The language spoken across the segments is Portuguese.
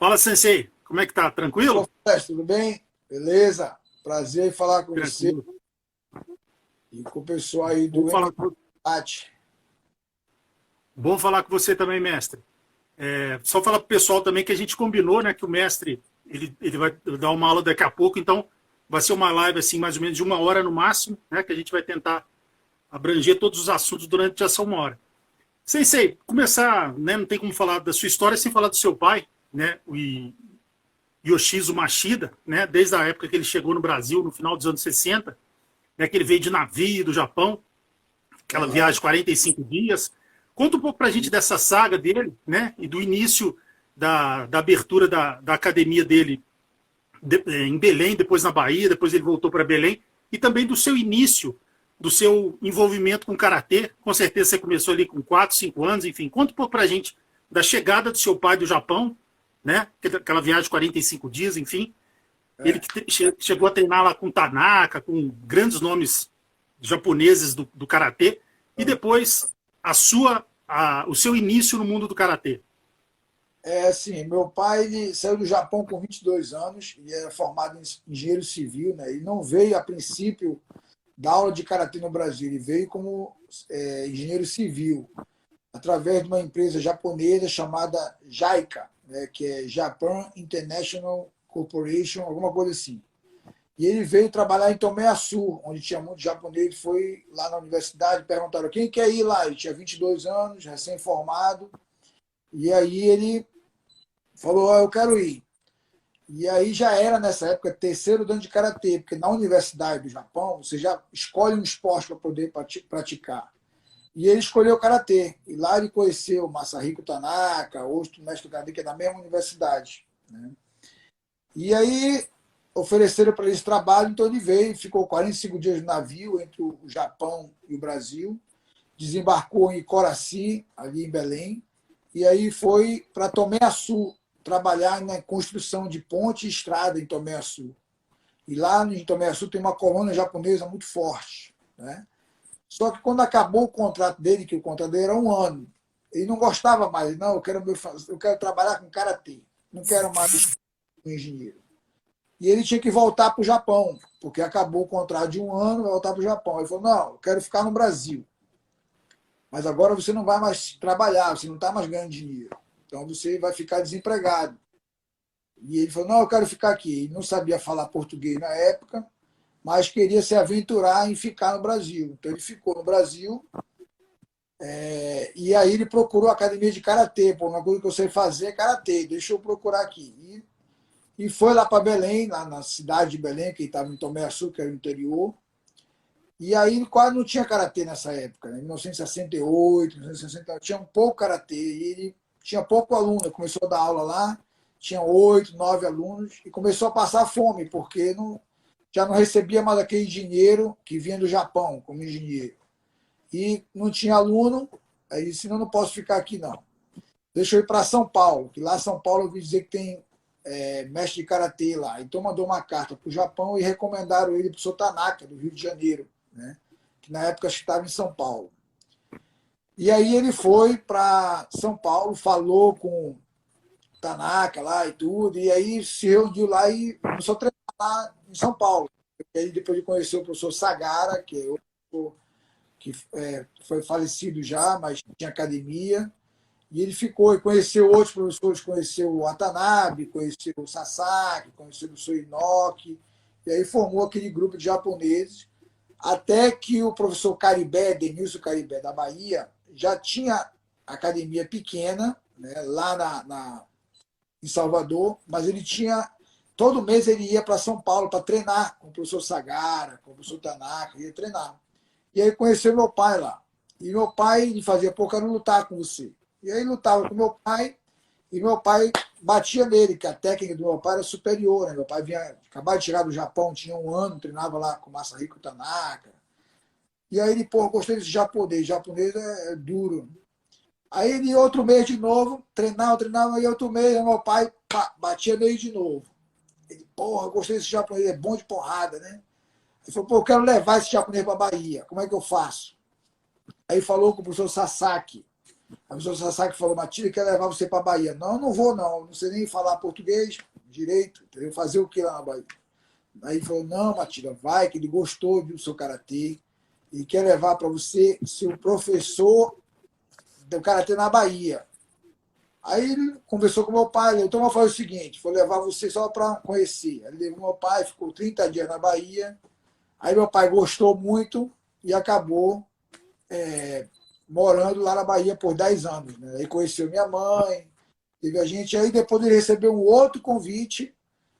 Fala, Sensei. Como é que tá? Ô, Tranquilo? Flex, tudo bem? Beleza? Prazer em falar com você Tranquilo. e com o pessoal aí Bom do falar Empate. bom falar com você também, mestre. Só falar pro pessoal também que a gente combinou, né, que o mestre ele vai dar uma aula daqui a pouco, então vai ser uma live assim, mais ou menos de 1 hora no máximo, né, que a gente vai tentar abranger todos os assuntos durante essa 1 hora. Sensei, começar, né, não tem como falar da sua história sem falar do seu pai, né, o Yoshizo Mashida, né, desde a época que ele chegou no Brasil, no final dos anos 60, né, que ele veio de navio do Japão, aquela viagem Aham. de 45 dias. Conta um pouco para a gente dessa saga dele, né? E do início da abertura da academia dele em Belém, depois na Bahia, depois ele voltou para Belém, e também do seu início, do seu envolvimento com Karatê. Com certeza você começou ali com 4, 5 anos, enfim. Conta um pouco para a gente da chegada do seu pai do Japão, né? Aquela viagem de 45 dias, enfim. Ele É. que chegou a treinar lá com Tanaka, com grandes nomes japoneses do karatê, e depois o seu início no mundo do karatê. É assim, meu pai ele saiu do Japão com 22 anos e era formado em engenheiro civil, né? Ele não veio a princípio da aula de karatê no Brasil, ele veio como engenheiro civil, através de uma empresa japonesa chamada JICA, né? Que é Japan International Corporation, alguma coisa assim. E ele veio trabalhar em Tomé Açu, onde tinha muito japonês. Foi lá na universidade, perguntaram quem quer ir lá. Ele tinha 22 anos, recém-formado. E aí ele falou, eu quero ir. E aí já era, nessa época, terceiro dan de karatê, porque na universidade do Japão você já escolhe um esporte para poder praticar. E ele escolheu o karatê. E lá ele conheceu Masahiko Tanaka, outro mestre do karatê, que é da mesma universidade, né? E aí ofereceram para ele esse trabalho, então ele veio, ficou 45 dias no navio entre o Japão e o Brasil, desembarcou em Coraci, ali em Belém, e aí foi para Tomé Açu, trabalhar na construção de ponte e estrada em Tomé Açu. E lá em Tomé Açu tem uma colônia japonesa muito forte, né? Só que quando acabou o contrato dele, que o contrato dele era 1 ano, ele não gostava mais. Não, eu quero trabalhar com karatê, não quero mais com engenheiro. E ele tinha que voltar para o Japão, porque acabou o contrato de 1 ano, vai voltar para o Japão. Ele falou, não, eu quero ficar no Brasil. Mas agora você não vai mais trabalhar, você não está mais ganhando dinheiro. Então você vai ficar desempregado. E ele falou, não, eu quero ficar aqui. Ele não sabia falar português na época, mas queria se aventurar em ficar no Brasil. Então ele ficou no Brasil, e aí ele procurou a academia de karatê. Pô, uma coisa que eu sei fazer é karatê, deixa eu procurar aqui. E foi lá para Belém, lá na cidade de Belém, que estava em Tomé Açu, que era o interior. E aí quase não tinha karatê nessa época, né? Em 1968, 1960, tinha um pouco karatê. E ele tinha pouco aluno. Ele começou a dar aula lá, tinha 8, 9 alunos, e começou a passar fome, porque já não recebia mais aquele dinheiro que vinha do Japão como engenheiro. E não tinha aluno, aí disse, não, não posso ficar aqui não. Deixa eu ir para São Paulo, que lá em São Paulo eu ouvi dizer que tem mestre de karatê lá. Então mandou uma carta para o Japão e recomendaram ele para o Sotanaka, do Rio de Janeiro, né? Que na época estava em São Paulo. E aí ele foi para São Paulo, falou com o Tanaka lá e tudo, e aí se reuniu lá e começou a treinar lá em São Paulo. E aí depois ele conheceu o professor Sagara, que é outro que foi falecido já, mas tinha academia. E ele ficou e conheceu outros professores, conheceu o Watanabe, conheceu o Sasaki, conheceu o Soinoki, e aí formou aquele grupo de japoneses, até que o professor Caribé, Denilson Caribé, da Bahia, já tinha academia pequena, né, lá em Salvador, mas ele tinha. Todo mês ele ia para São Paulo para treinar com o professor Sagara, com o professor Tanaka, ia treinar. E aí conheceu meu pai lá. E meu pai lhe fazia, pô, eu quero lutar com você. E aí lutava com meu pai, e meu pai batia nele, que a técnica do meu pai era superior, né? Meu pai vinha, acabava de chegar do Japão, tinha 1 ano, treinava lá com Masahiko Tanaka. E aí ele, pô, gostei desse japonês, japonês é duro. Aí ele, outro mês de novo, treinava, e outro mês, meu pai pá, batia nele de novo. Ele, porra, gostei desse japonês, é bom de porrada, né? Ele falou, pô, eu quero levar esse japonês para a Bahia, como é que eu faço? Aí falou com o professor Sasaki. A pessoa Sasaki falou, Matilde, quer levar você para Bahia. Não, não vou não, não sei nem falar português direito, entendeu? Fazer o que lá na Bahia? Aí ele falou, não, Matilde, vai, que ele gostou do seu karatê e quer levar para você seu professor do karatê na Bahia. Aí ele conversou com meu pai, então vou fazer o seguinte, vou levar você só para conhecer. Ele levou meu pai, ficou 30 dias na Bahia. Aí meu pai gostou muito e acabou morando lá na Bahia por 10 anos. Né? Aí conheceu minha mãe, teve a gente. Aí depois ele recebeu um outro convite,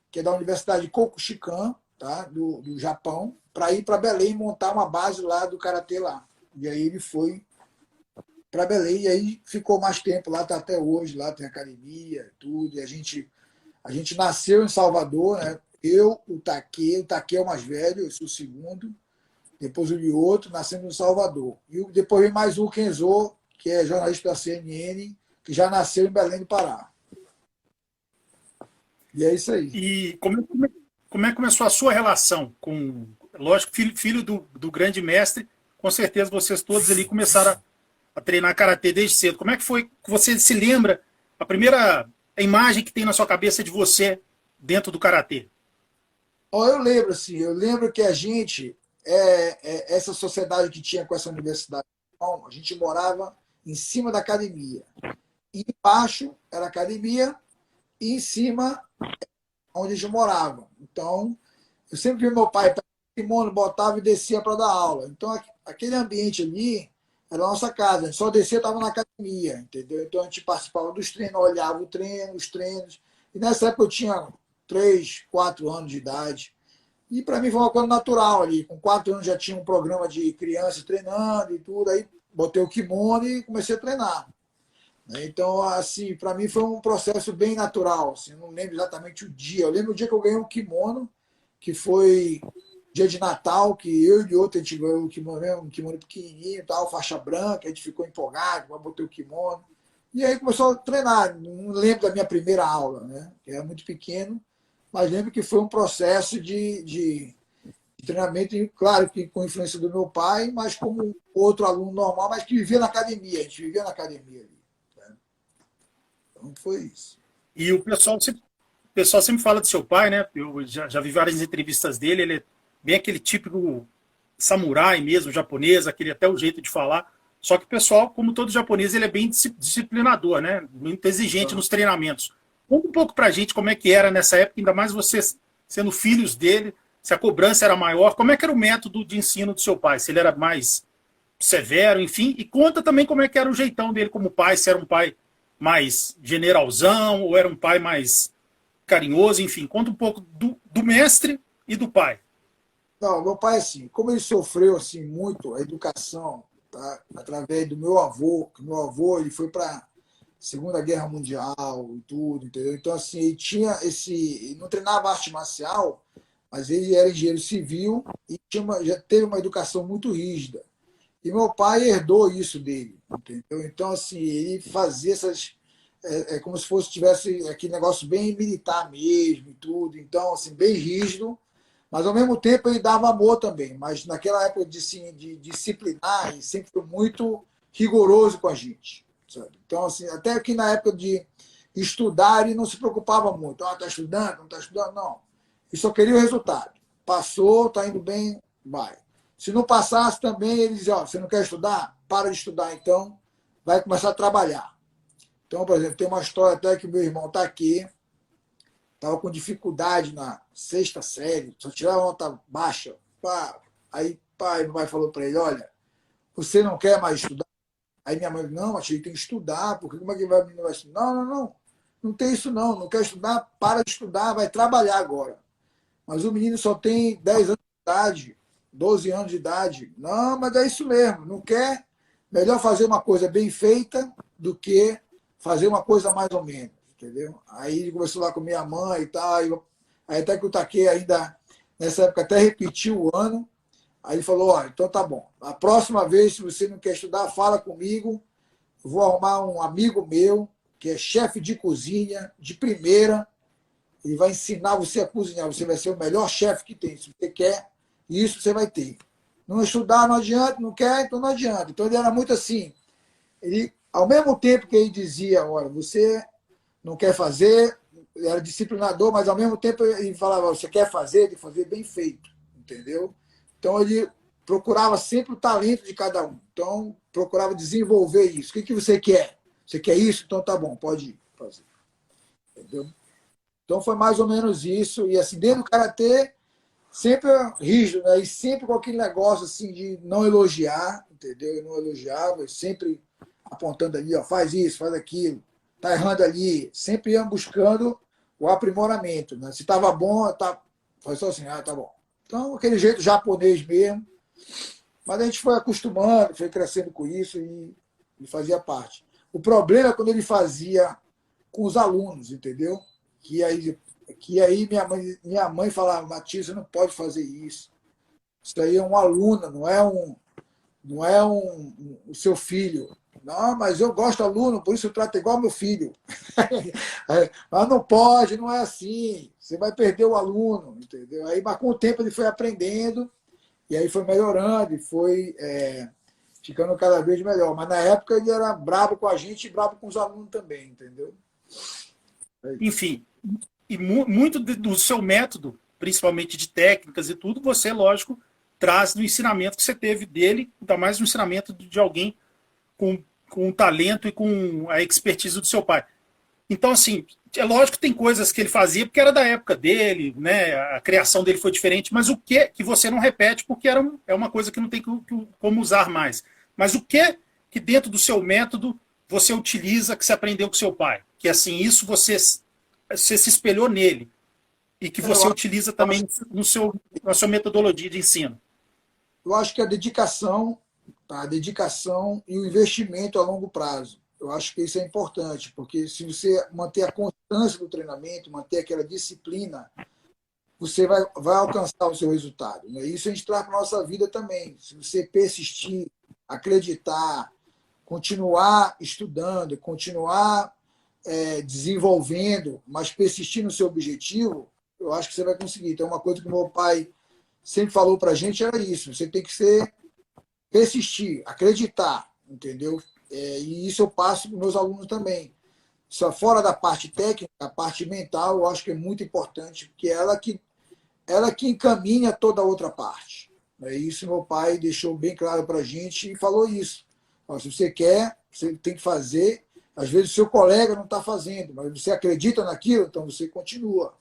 que é da Universidade de Kokushikan, tá? do Japão, para ir para Belém montar uma base lá do Karatê lá. E aí ele foi para Belém e aí ficou mais tempo lá, tá até hoje, lá tem academia, tudo. E a gente nasceu em Salvador, né? Eu, o Taque é o mais velho, eu sou o segundo. Depois o Lioto, nascemos em Salvador. E depois vem mais um, Kenzo, que é jornalista da CNN, que já nasceu em Belém do Pará. E é isso aí. E como é que começou a sua relação com, lógico, filho do grande mestre, com certeza vocês todos ali começaram a treinar karatê desde cedo. Como é que foi que você se lembra a primeira imagem que tem na sua cabeça de você dentro do karatê? Eu lembro, assim, eu lembro que a gente, essa sociedade que tinha com essa universidade, a gente morava em cima da academia. E embaixo era a academia e em cima onde a gente morava. Então, eu sempre vi meu pai pegava o kimono, botava e descia para dar aula. Então, aquele ambiente ali era a nossa casa. A gente só descia, estava na academia, entendeu? Então, a gente participava dos treinos, olhava o treino, os treinos. E nessa época eu tinha 3, 4 anos de idade. E para mim foi uma coisa natural ali. Com 4 anos já tinha um programa de criança treinando e tudo. Aí botei o kimono e comecei a treinar. Então, assim, para mim foi um processo bem natural. Assim, eu não lembro exatamente o dia. Eu lembro o dia que eu ganhei um kimono, que foi dia de Natal, que eu e outro a gente ganhou um kimono pequenininho, tal, faixa branca, a gente ficou empolgado, botei o kimono. E aí começou a treinar. Não lembro da minha primeira aula, né? Que era muito pequeno, mas lembro que foi um processo de treinamento, claro que com influência do meu pai, mas como outro aluno normal, mas que vivia na academia. A gente vivia na academia ali. Então foi isso. E o pessoal sempre fala do seu pai, né? Eu já vi várias entrevistas dele, ele é bem aquele típico samurai mesmo, japonês, aquele até o jeito de falar. Só que o pessoal, como todo japonês, ele é bem disciplinador, né? Muito exigente nos treinamentos. Conta um pouco pra gente como é que era nessa época, ainda mais vocês sendo filhos dele, se a cobrança era maior, como é que era o método de ensino do seu pai? Se ele era mais severo, enfim, e conta também como é que era o jeitão dele como pai, se era um pai mais generalzão ou era um pai mais carinhoso, enfim, conta um pouco do mestre e do pai. Não, meu pai, assim, como ele sofreu assim, muito a educação, tá? Através do meu avô, que meu avô ele foi para Segunda Guerra Mundial e tudo, entendeu? Então, assim, ele tinha esse. Ele não treinava arte marcial, mas ele era engenheiro civil e já teve uma educação muito rígida. E meu pai herdou isso dele, entendeu? Então, assim, ele fazia essas. Como se fosse tivesse aquele negócio bem militar mesmo e tudo. Então, assim, bem rígido, mas ao mesmo tempo ele dava amor também. Mas naquela época de disciplinar, ele sempre foi muito rigoroso com a gente. Sabe? Então, assim, até que na época de estudar, ele não se preocupava muito. Ah, está estudando, não está estudando, não. Ele só queria o resultado. Passou, está indo bem, vai. Se não passasse também, ele dizia, ó, você não quer estudar? Para de estudar, então, vai começar a trabalhar. Então, por exemplo, tem uma história até que o meu irmão está aqui, estava com dificuldade na sexta série, só tirava nota baixa. Pá. Aí meu pai falou para ele, olha, você não quer mais estudar? Aí minha mãe, não, mas ele tem que estudar, porque como é que vai estudar? Não, não, não, não tem isso não, não quer estudar, para de estudar, vai trabalhar agora. Mas o menino só tem 10 anos de idade, 12 anos de idade. Não, mas é isso mesmo, não quer, melhor fazer uma coisa bem feita do que fazer uma coisa mais ou menos, entendeu? Aí ele começou lá com minha mãe e tal, aí até que o Taque ainda, nessa época, até repetiu o ano. Aí ele falou, olha, então tá bom. A próxima vez, se você não quer estudar, fala comigo. Eu vou arrumar um amigo meu, que é chefe de cozinha, de primeira. Ele vai ensinar você a cozinhar. Você vai ser o melhor chefe que tem. Se você quer, isso você vai ter. Não estudar, não adianta. Não quer, então não adianta. Então ele era muito assim. Ele Ao mesmo tempo que ele dizia, olha, você não quer fazer, era disciplinador, mas ao mesmo tempo ele falava, você quer fazer, tem que fazer bem feito, entendeu? Então ele procurava sempre o talento de cada um. Então procurava desenvolver isso. O que você quer? Você quer isso? Então tá bom, pode ir fazer. Entendeu? Então foi mais ou menos isso. E assim, dentro do karatê, sempre rígido, né? E sempre com aquele negócio assim de não elogiar, entendeu? Eu não elogiava, sempre apontando ali, ó, faz isso, faz aquilo, tá errando ali. Sempre iam buscando o aprimoramento, né? Se estava bom, tá, faz só assim, ah, tá bom. Então, aquele jeito japonês mesmo. Mas a gente foi acostumando, foi crescendo com isso e fazia parte. O problema é quando ele fazia com os alunos, entendeu? Que aí, que aí minha mãe falava, Matias, você não pode fazer isso. Isso aí é um aluno, não é o seu filho. Não, mas eu gosto do aluno, por isso eu trato igual meu filho. Mas não pode, não é assim. Você vai perder o aluno, entendeu? Aí, mas com o tempo ele foi aprendendo e aí foi melhorando e foi ficando cada vez melhor. Mas na época ele era bravo com a gente e bravo com os alunos também, entendeu? Enfim, e muito do seu método, principalmente de técnicas e tudo, você, lógico, traz do ensinamento que você teve dele, ainda mais no ensinamento de alguém com o talento e com a expertise do seu pai. Então, assim, é lógico que tem coisas que ele fazia porque era da época dele, né? A criação dele foi diferente, mas o que você não repete porque é uma coisa que não tem como usar mais. Mas o que dentro do seu método você utiliza que você aprendeu com seu pai? Que assim, isso você se espelhou nele e que você utiliza também na sua metodologia de ensino. Eu acho que a dedicação, tá? A dedicação e o investimento a longo prazo. Eu acho que isso é importante, porque se você manter a constância do treinamento, manter aquela disciplina, você vai alcançar o seu resultado. Né? Isso a gente traz para a nossa vida também. Se você persistir, acreditar, continuar estudando, continuar desenvolvendo, mas persistir no seu objetivo, eu acho que você vai conseguir. Então, uma coisa que meu pai sempre falou para a gente era isso: você tem que persistir, acreditar, entendeu? E isso eu passo para os meus alunos também. Só fora da parte técnica, a parte mental, eu acho que é muito importante, porque é ela que encaminha toda a outra parte. Isso meu pai deixou bem claro para a gente e falou isso. Se você quer, você tem que fazer. Às vezes o seu colega não está fazendo, mas você acredita naquilo, então você continua.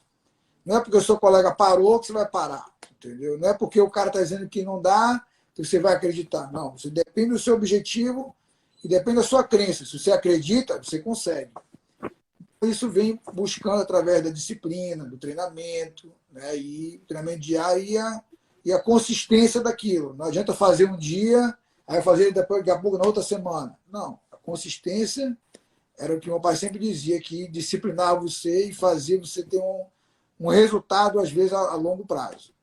Não é porque o seu colega parou que você vai parar, entendeu? Não é porque o cara está dizendo que não dá que você vai acreditar. Não, você depende do seu objetivo e depende da sua crença. Se você acredita, você consegue. Isso vem buscando através da disciplina, do treinamento, né? E treinamento diário e a consistência daquilo. Não adianta fazer um dia, aí fazer depois, daqui a pouco na outra semana. Não, a consistência era o que meu pai sempre dizia, que disciplinar você e fazer você ter um resultado, às vezes, a longo prazo.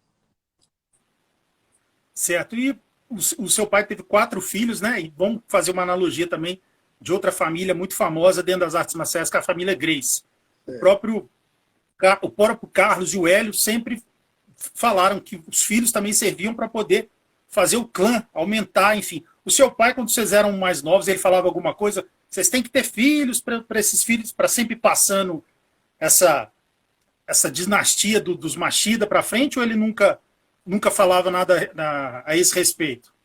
Certo. E o seu pai teve 4 filhos, né? E vamos fazer uma analogia também de outra família muito famosa dentro das artes marciais, que é a família Grace. O próprio Carlos e o Hélio sempre falaram que os filhos também serviam para poder fazer o clã, aumentar, enfim. O seu pai, quando vocês eram mais novos, ele falava alguma coisa, vocês têm que ter filhos para esses filhos, para sempre passando essa dinastia dos Machida para frente, ou ele nunca falava nada a esse respeito?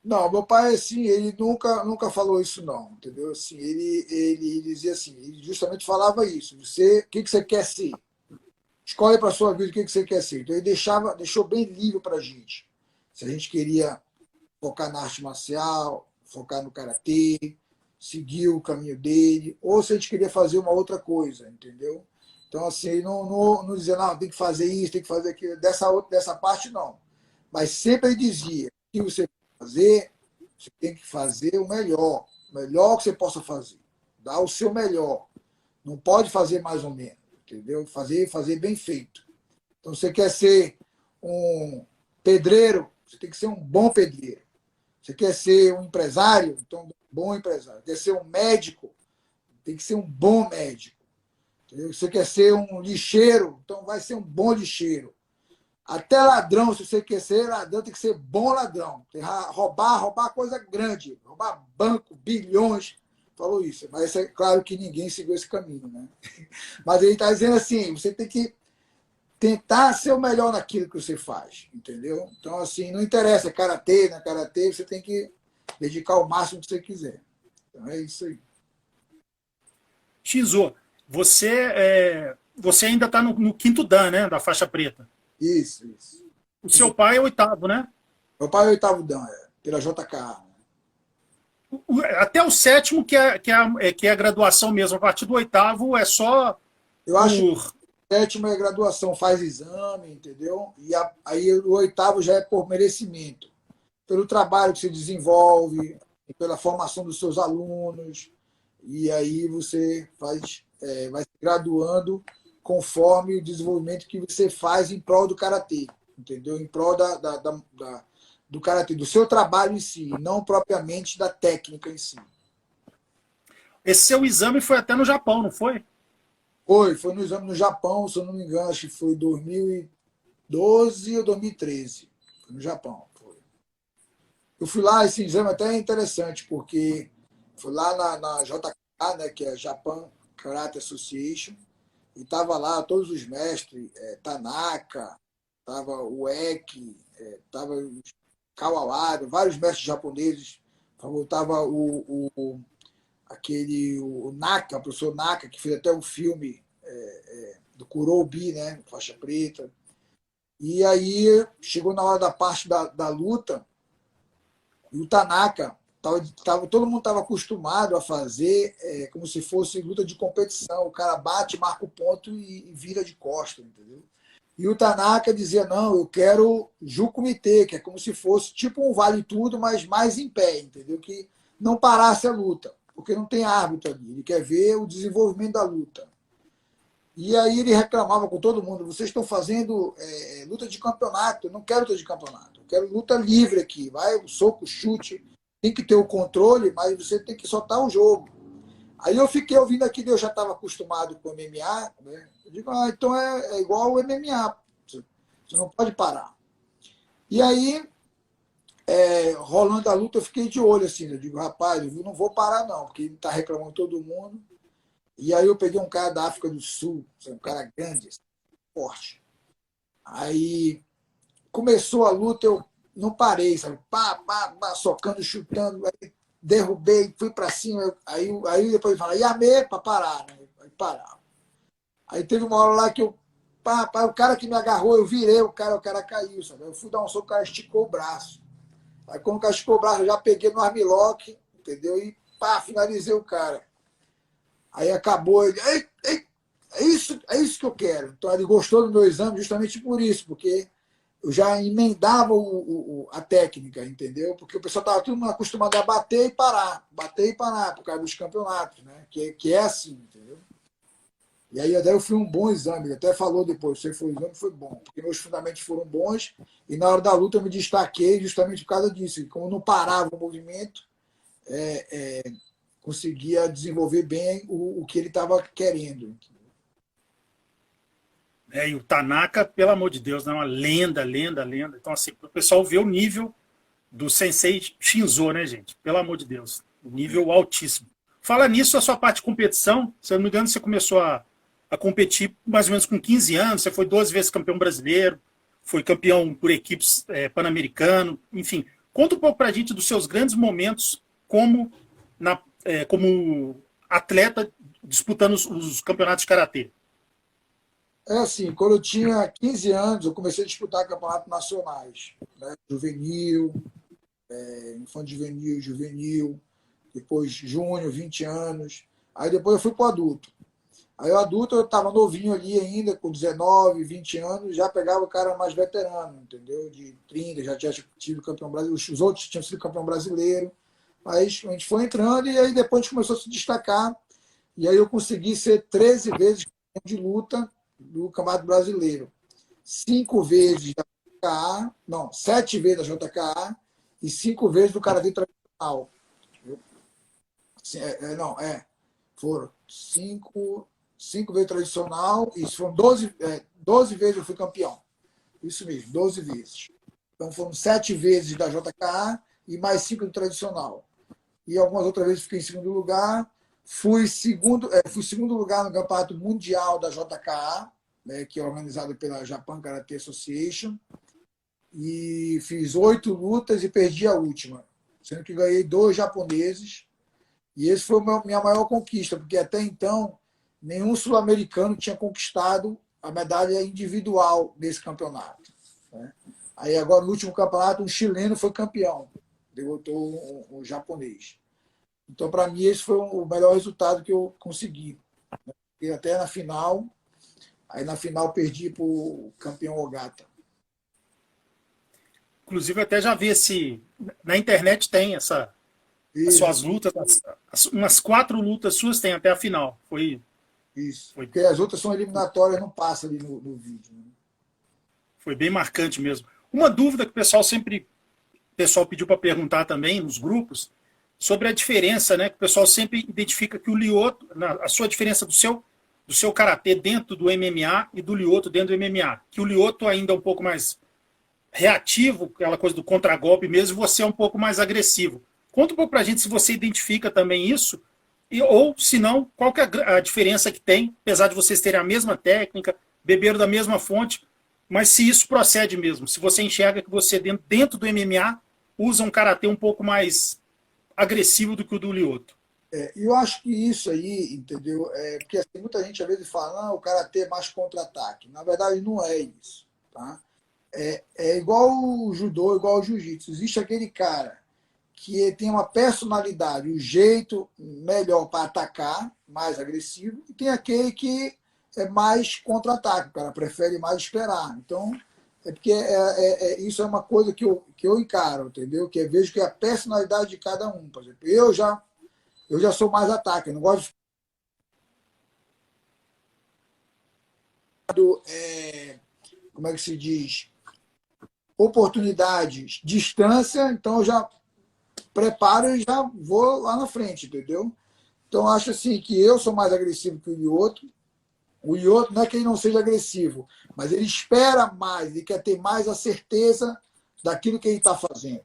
Não, meu pai, assim, ele nunca falou isso, não, entendeu? Assim, ele dizia assim, ele justamente falava isso. O que você quer ser? Escolhe para a sua vida o que você quer ser. Então, ele deixou bem livre para a gente. Se a gente queria focar na arte marcial, focar no karatê, seguir o caminho dele, ou se a gente queria fazer uma outra coisa, entendeu? Então, assim, ele não dizia, não, tem que fazer isso, tem que fazer aquilo. Dessa parte, não. Mas sempre ele dizia, o que você fazer, você tem que fazer o melhor que você possa fazer. Dar o seu melhor. Não pode fazer mais ou menos, entendeu? Fazer bem feito. Então, você quer ser um pedreiro, você tem que ser um bom pedreiro. Você quer ser um empresário, então um bom empresário. Quer ser um médico, tem que ser um bom médico. Entendeu? Você quer ser um lixeiro, então vai ser um bom lixeiro. Até ladrão, se você quer ser ladrão, tem que ser bom ladrão. Tem que roubar coisa grande, roubar banco, bilhões. falou isso. Mas é claro que ninguém seguiu esse caminho, né? Mas ele está dizendo assim, você tem que tentar ser o melhor naquilo que você faz, entendeu? Então, assim, não interessa karatê, na karatê, você tem que dedicar o máximo que você quiser. Então, é isso aí. Shinzo, você ainda está no quinto dan, né? Da faixa preta. Isso, isso. O seu pai é oitavo, né? Meu pai é oitavo dan, pela JK. Até o sétimo, que é a graduação mesmo. A partir do oitavo é só Eu acho que por. o sétimo é graduação, faz exame, entendeu? E aí o oitavo já é por merecimento. Pelo trabalho que você desenvolve, pela formação dos seus alunos. E aí você vai se graduando conforme o desenvolvimento que você faz em prol do karatê, entendeu? Em prol do karatê, do seu trabalho em si, não propriamente da técnica em si. Esse seu exame foi até no Japão, não foi? Foi no exame no Japão, se eu não me engano, acho que foi 2012 ou 2013. Foi no Japão. Foi. Eu fui lá, esse exame até é interessante, porque fui lá na JK, né, que é Japan Karate Association, e estava lá todos os mestres, Tanaka, estava o Eki, estava o Kawawada, vários mestres japoneses, estava o Naka, o professor Naka, que fez até um filme do Kurobi, né, faixa preta. E aí chegou na hora da parte da luta, e o Tanaka, todo mundo estava acostumado a fazer como se fosse luta de competição. O cara bate, marca o ponto e vira de costa, entendeu? E o Tanaka dizia, não, eu quero Ju-Kumite, que é como se fosse tipo um vale-tudo, mas mais em pé, entendeu? Que não parasse a luta, porque não tem árbitro ali. Ele quer ver o desenvolvimento da luta. E aí ele reclamava com todo mundo, vocês estão fazendo luta de campeonato, eu não quero luta de campeonato, eu quero luta livre aqui, vai, o soco, o chute, tem que ter o controle, mas você tem que soltar o jogo. Aí eu fiquei ouvindo aquilo, eu já estava acostumado com o MMA, né? Eu digo, então é igual o MMA, você não pode parar. E aí, rolando a luta, eu fiquei de olho assim, eu digo, rapaz, eu não vou parar não, porque ele está reclamando todo mundo. E aí eu peguei um cara da África do Sul, um cara grande, forte. Aí começou a luta, eu não parei, sabe? Pá, pá, pá, socando, chutando, aí derrubei, fui para cima. Aí depois ele fala, Yamê, para parar, né? Aí parava. Aí teve uma hora lá que o cara que me agarrou, eu virei, o cara caiu, sabe? Eu fui dar um soco, o cara esticou o braço. Aí quando o cara esticou o braço, eu já peguei no armlock, entendeu? E pá, finalizei o cara. Aí acabou, ele, ei, é isso que eu quero. Então ele gostou do meu exame justamente por isso, porque eu já emendava a técnica, entendeu? Porque o pessoal estava tudo acostumado a bater e parar, por causa dos campeonatos, né? Que é assim, entendeu? E aí até eu fui um bom exame, ele até falou depois, o exame foi bom, porque meus fundamentos foram bons, e na hora da luta eu me destaquei justamente por causa disso. E como não parava o movimento, conseguia desenvolver bem o que ele estava querendo. E o Tanaka, pelo amor de Deus, é uma lenda, lenda, lenda. Então, assim, o pessoal vê o nível do Sensei Shinzo, né, gente? Pelo amor de Deus. Um nível altíssimo. Fala nisso, a sua parte de competição, se eu não me engano, você começou a competir mais ou menos com 15 anos, você foi 12 vezes campeão brasileiro, foi campeão por equipes pan-americano, enfim. Conta um pouco pra gente dos seus grandes momentos como atleta disputando os campeonatos de karatê. É assim, quando eu tinha 15 anos, eu comecei a disputar campeonatos nacionais, né? Juvenil, infanto juvenil, juvenil, depois júnior, 20 anos. Aí depois eu fui para o adulto. Aí o adulto eu estava novinho ali ainda, com 19, 20 anos, já pegava o cara mais veterano, entendeu? De 30, já tinha tido campeão brasileiro, os outros tinham sido campeão brasileiro. Mas a gente foi entrando e aí depois a gente começou a se destacar. E aí eu consegui ser 13 vezes campeão de luta do Campeonato Brasileiro. 5 vezes da JKA, não, 7 vezes da JKA e 5 vezes do Karatê tradicional. Foram 5 vezes tradicional e foram 12 vezes eu fui campeão. Isso mesmo, 12 vezes. Então foram 7 vezes da JKA e mais 5 do tradicional. e algumas outras vezes fiquei em segundo lugar. Fui segundo lugar no Campeonato Mundial da JKA, né, que é organizado pela Japan Karate Association, e fiz 8 lutas e perdi a última, sendo que ganhei 2 japoneses, e esse foi a minha maior conquista, porque até então nenhum sul-americano tinha conquistado a medalha individual nesse campeonato, né? Aí agora, no último campeonato, um chileno foi campeão, derrotou um japonês. Então, para mim, esse foi o melhor resultado que eu consegui. E até na final, aí na final perdi para o campeão Ogata. Inclusive, eu até já vi esse. Na internet tem as Isso, suas lutas, umas 4 lutas suas tem até a final. isso. Foi, Porque as outras são eliminatórias, não passa ali no vídeo. Né? foi bem marcante mesmo. Uma dúvida que o pessoal pediu para perguntar também nos grupos, sobre a diferença, né? Que o pessoal sempre identifica que o Lyoto, a sua diferença do seu karatê dentro do MMA e do Lyoto dentro do MMA. Que o Lyoto ainda é um pouco mais reativo, aquela coisa do contragolpe mesmo, você é um pouco mais agressivo. Conta um pouco pra gente se você identifica também isso, ou se não, qual que é a diferença que tem, apesar de vocês terem a mesma técnica, beberam da mesma fonte, mas se isso procede mesmo, se você enxerga que você dentro do MMA usa um karatê um pouco mais agressivo do que o do Lyoto. E eu acho que isso aí, entendeu? Porque assim, muita gente às vezes fala, não, o karatê é mais contra-ataque. Na verdade, não é isso. Tá? É igual o judô, igual o jiu-jitsu. Existe aquele cara que tem uma personalidade, um jeito melhor para atacar, mais agressivo, e tem aquele que é mais contra-ataque, o cara prefere mais esperar. Então, é porque isso é uma coisa que eu encaro, entendeu? Que eu vejo que é a personalidade de cada um. Por exemplo, eu já sou mais ataque, eu não gosto de, como é que se diz, oportunidades, distância, então eu já preparo e já vou lá na frente, entendeu? Então acho assim que eu sou mais agressivo que o outro. O outro não é que ele não seja agressivo, mas ele espera mais, ele quer ter mais a certeza daquilo que ele está fazendo.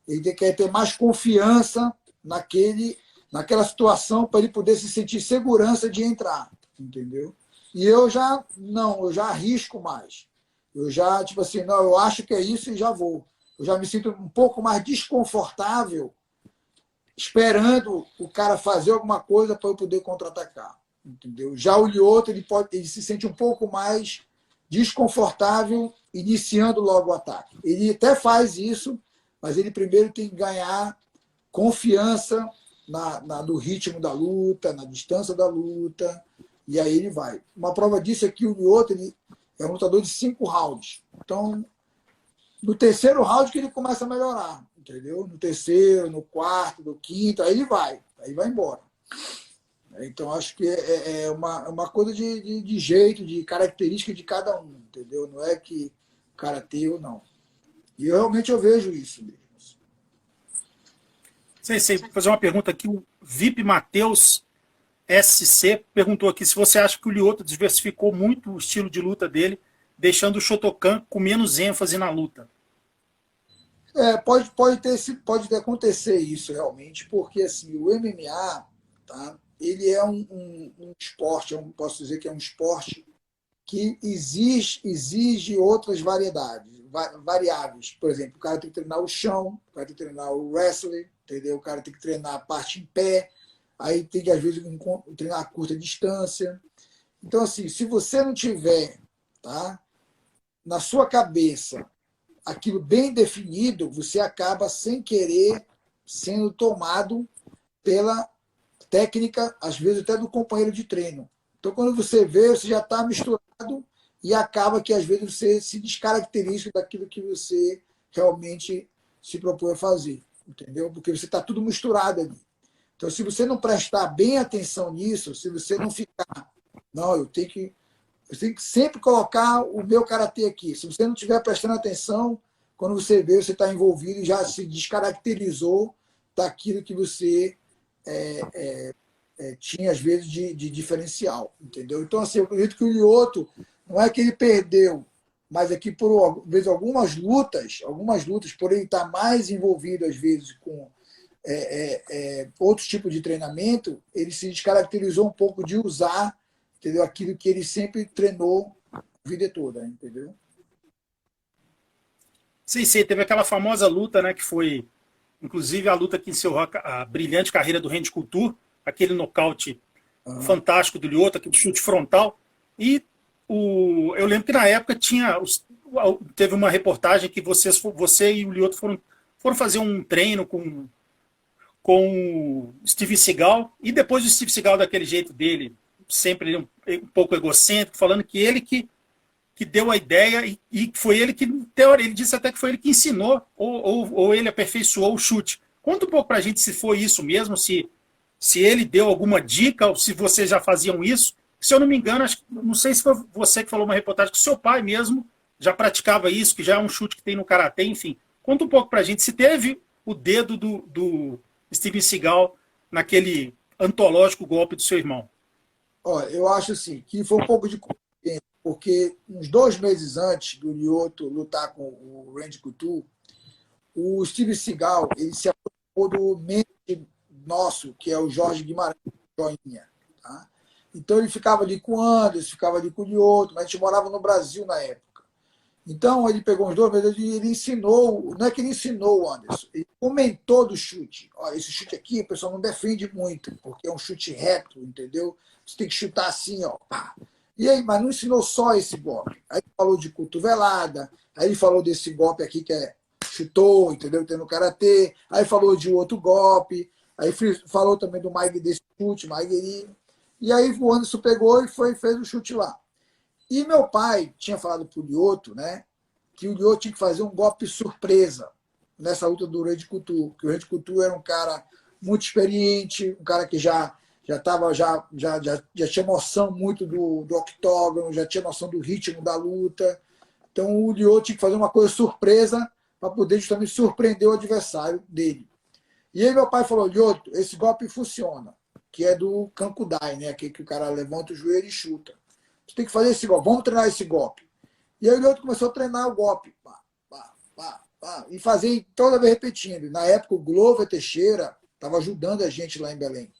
Ele quer ter mais confiança naquela situação para ele poder se sentir segurança de entrar, entendeu? E eu já não, eu já arrisco mais. Eu já, tipo assim, não, eu acho que é isso e já vou. Eu já me sinto um pouco mais desconfortável esperando o cara fazer alguma coisa para eu poder contra-atacar. Entendeu? Já o Lyoto, ele se sente um pouco mais desconfortável iniciando logo o ataque. Ele até faz isso, mas ele primeiro tem que ganhar confiança no ritmo da luta, na distância da luta, e aí ele vai. Uma prova disso é que o Lyoto, ele é um lutador de 5 rounds. Então, no terceiro round que ele começa a melhorar, entendeu? No terceiro, no quarto, no quinto, aí aí vai embora. Então, acho que é uma coisa de jeito, de característica de cada um, entendeu? Não é que o cara tem ou não. E realmente eu vejo isso mesmo. Sei, vou fazer uma pergunta aqui. O VIP Matheus SC perguntou aqui se você acha que o Lyoto diversificou muito o estilo de luta dele, deixando o Shotokan com menos ênfase na luta. Pode acontecer isso realmente, porque assim, o MMA, tá, ele é um esporte, posso dizer que é um esporte que exige outras variáveis. Por exemplo, o cara tem que treinar o chão, o cara tem que treinar o wrestling, entendeu? O cara tem que treinar a parte em pé, aí tem que, às vezes, treinar a curta distância. Então, assim, se você não tiver, tá, na sua cabeça aquilo bem definido, você acaba, sem querer, sendo tomado pela técnica, às vezes até do companheiro de treino. Então, quando você vê, você já está misturado e acaba que, às vezes, você se descaracteriza daquilo que você realmente se propõe a fazer, entendeu? Porque você está tudo misturado ali. Então, se você não prestar bem atenção nisso, se você não ficar, não, eu tenho que sempre colocar o meu karatê aqui. Se você não estiver prestando atenção, quando você vê, você está envolvido e já se descaracterizou daquilo que você tinha, às vezes, de diferencial. Entendeu? Então, assim, eu acredito que o Lyoto, não é que ele perdeu, mas é que, por vezes, algumas lutas, por ele estar mais envolvido, às vezes, com outros tipos de treinamento, ele se descaracterizou um pouco de usar, entendeu? Aquilo que ele sempre treinou a vida toda, entendeu? Sim, sim, teve aquela famosa luta, né, que foi, inclusive, a luta que encerrou a brilhante carreira do Randy Couture, aquele nocaute Uhum. fantástico do Lyoto, aquele chute frontal. E eu lembro que na época teve uma reportagem que você e o Lyoto foram fazer um treino com o Steve Seagal, e depois o Steve Seagal, daquele jeito dele, sempre um pouco egocêntrico, falando que ele que deu a ideia e foi ele que, ele disse até que foi ele que ensinou ou ele aperfeiçoou o chute. Conta um pouco para a gente se foi isso mesmo, se ele deu alguma dica ou se vocês já faziam isso. Se eu não me engano, não sei se foi você que falou uma reportagem que seu pai mesmo já praticava isso, que já é um chute que tem no karatê, enfim. Conta um pouco para a gente se teve o dedo do Steven Seagal naquele antológico golpe do seu irmão. Olha, eu acho assim, que foi um pouco de coincidência, porque uns 2 meses antes do Lyoto lutar com o Randy Couture, o Steve Seagal ele se aproximou do mente nosso, que é o Jorge Guimarães, Joinha. Tá? Então ele ficava ali com o Anderson, ficava ali com o Lyoto, mas a gente morava no Brasil na época. Então ele pegou uns 2 meses e ele ensinou, não é que ele ensinou o Anderson, ele comentou do chute. Olha, esse chute aqui o pessoal não defende muito, porque é um chute reto, entendeu? Você tem que chutar assim, ó. Pá. E aí, mas não ensinou só esse golpe. Aí ele falou de cotovelada, aí ele falou desse golpe aqui que é chutou, entendeu? Tem no karatê, aí falou de outro golpe, aí falou também do Maigiri, desse chute, Maigiri. E aí o Anderson pegou e fez o chute lá. E meu pai tinha falado para o Lyoto, né, que o Lyoto tinha que fazer um golpe surpresa nessa luta do Randy Couture, que o Randy Couture era um cara muito experiente, um cara que já tinha noção muito do octógono, já tinha noção do ritmo da luta. Então o Lyoto tinha que fazer uma coisa surpresa para poder justamente surpreender o adversário dele. E aí meu pai falou, Lyoto, esse golpe funciona, que é do Kankudai, né, que o cara levanta o joelho e chuta. Você tem que fazer esse golpe, vamos treinar esse golpe. E aí o Lyoto começou a treinar o golpe. Pá, pá, pá, pá, e fazer toda vez repetindo. Na época, o Glover Teixeira estava ajudando a gente lá em Belém.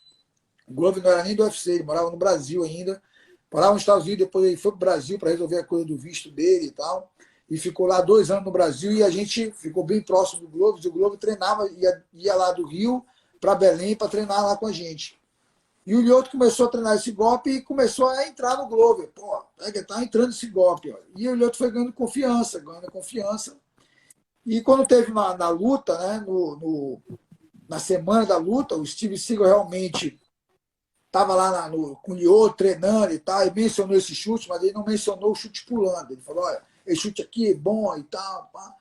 O Glover não era nem do UFC, ele morava no Brasil ainda. Morava nos Estados Unidos, depois ele foi para o Brasil para resolver a coisa do visto dele e tal. E ficou lá 2 anos no Brasil e a gente ficou bem próximo do Glover. E o Glover treinava, ia lá do Rio para Belém para treinar lá com a gente. E o Lyoto começou a treinar esse golpe e começou a entrar no Glover. Pô, tá entrando esse golpe. Ó. E o Lyoto foi ganhando confiança, ganhando confiança. E quando teve na luta, né, na semana da luta, o Steve Seagal realmente estava lá com o Lyoto treinando e tal, e mencionou esse chute, mas ele não mencionou o chute pulando. Ele falou, olha, esse chute aqui é bom e tal. Pá.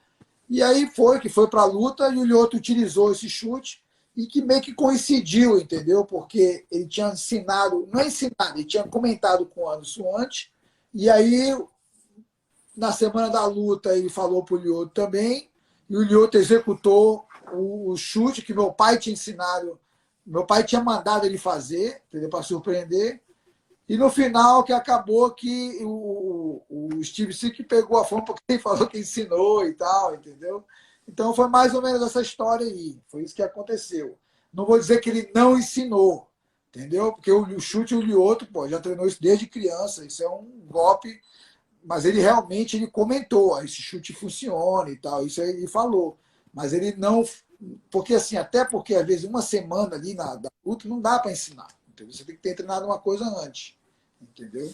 E aí que foi para a luta e o Lyoto utilizou esse chute e que meio que coincidiu, entendeu? Porque ele tinha ensinado, não é ensinado, ele tinha comentado com o Anderson antes, e aí na semana da luta ele falou para o Lyoto também, e o Lyoto executou o chute que meu pai tinha ensinado, meu pai tinha mandado ele fazer, entendeu? Para surpreender. E no final que acabou que o Steve Sick pegou a fama porque ele falou que ensinou e tal, entendeu? Então foi mais ou menos essa história aí. Foi isso que aconteceu. Não vou dizer que ele não ensinou, entendeu? Porque o chute e o Lyoto, pô, já treinou isso desde criança. Isso é um golpe, mas ele realmente ele comentou, esse chute funciona e tal. Isso ele falou. Mas ele não. Porque assim, até porque às vezes uma semana ali da luta não dá para ensinar. Entendeu? Você tem que ter treinado uma coisa antes. Entendeu?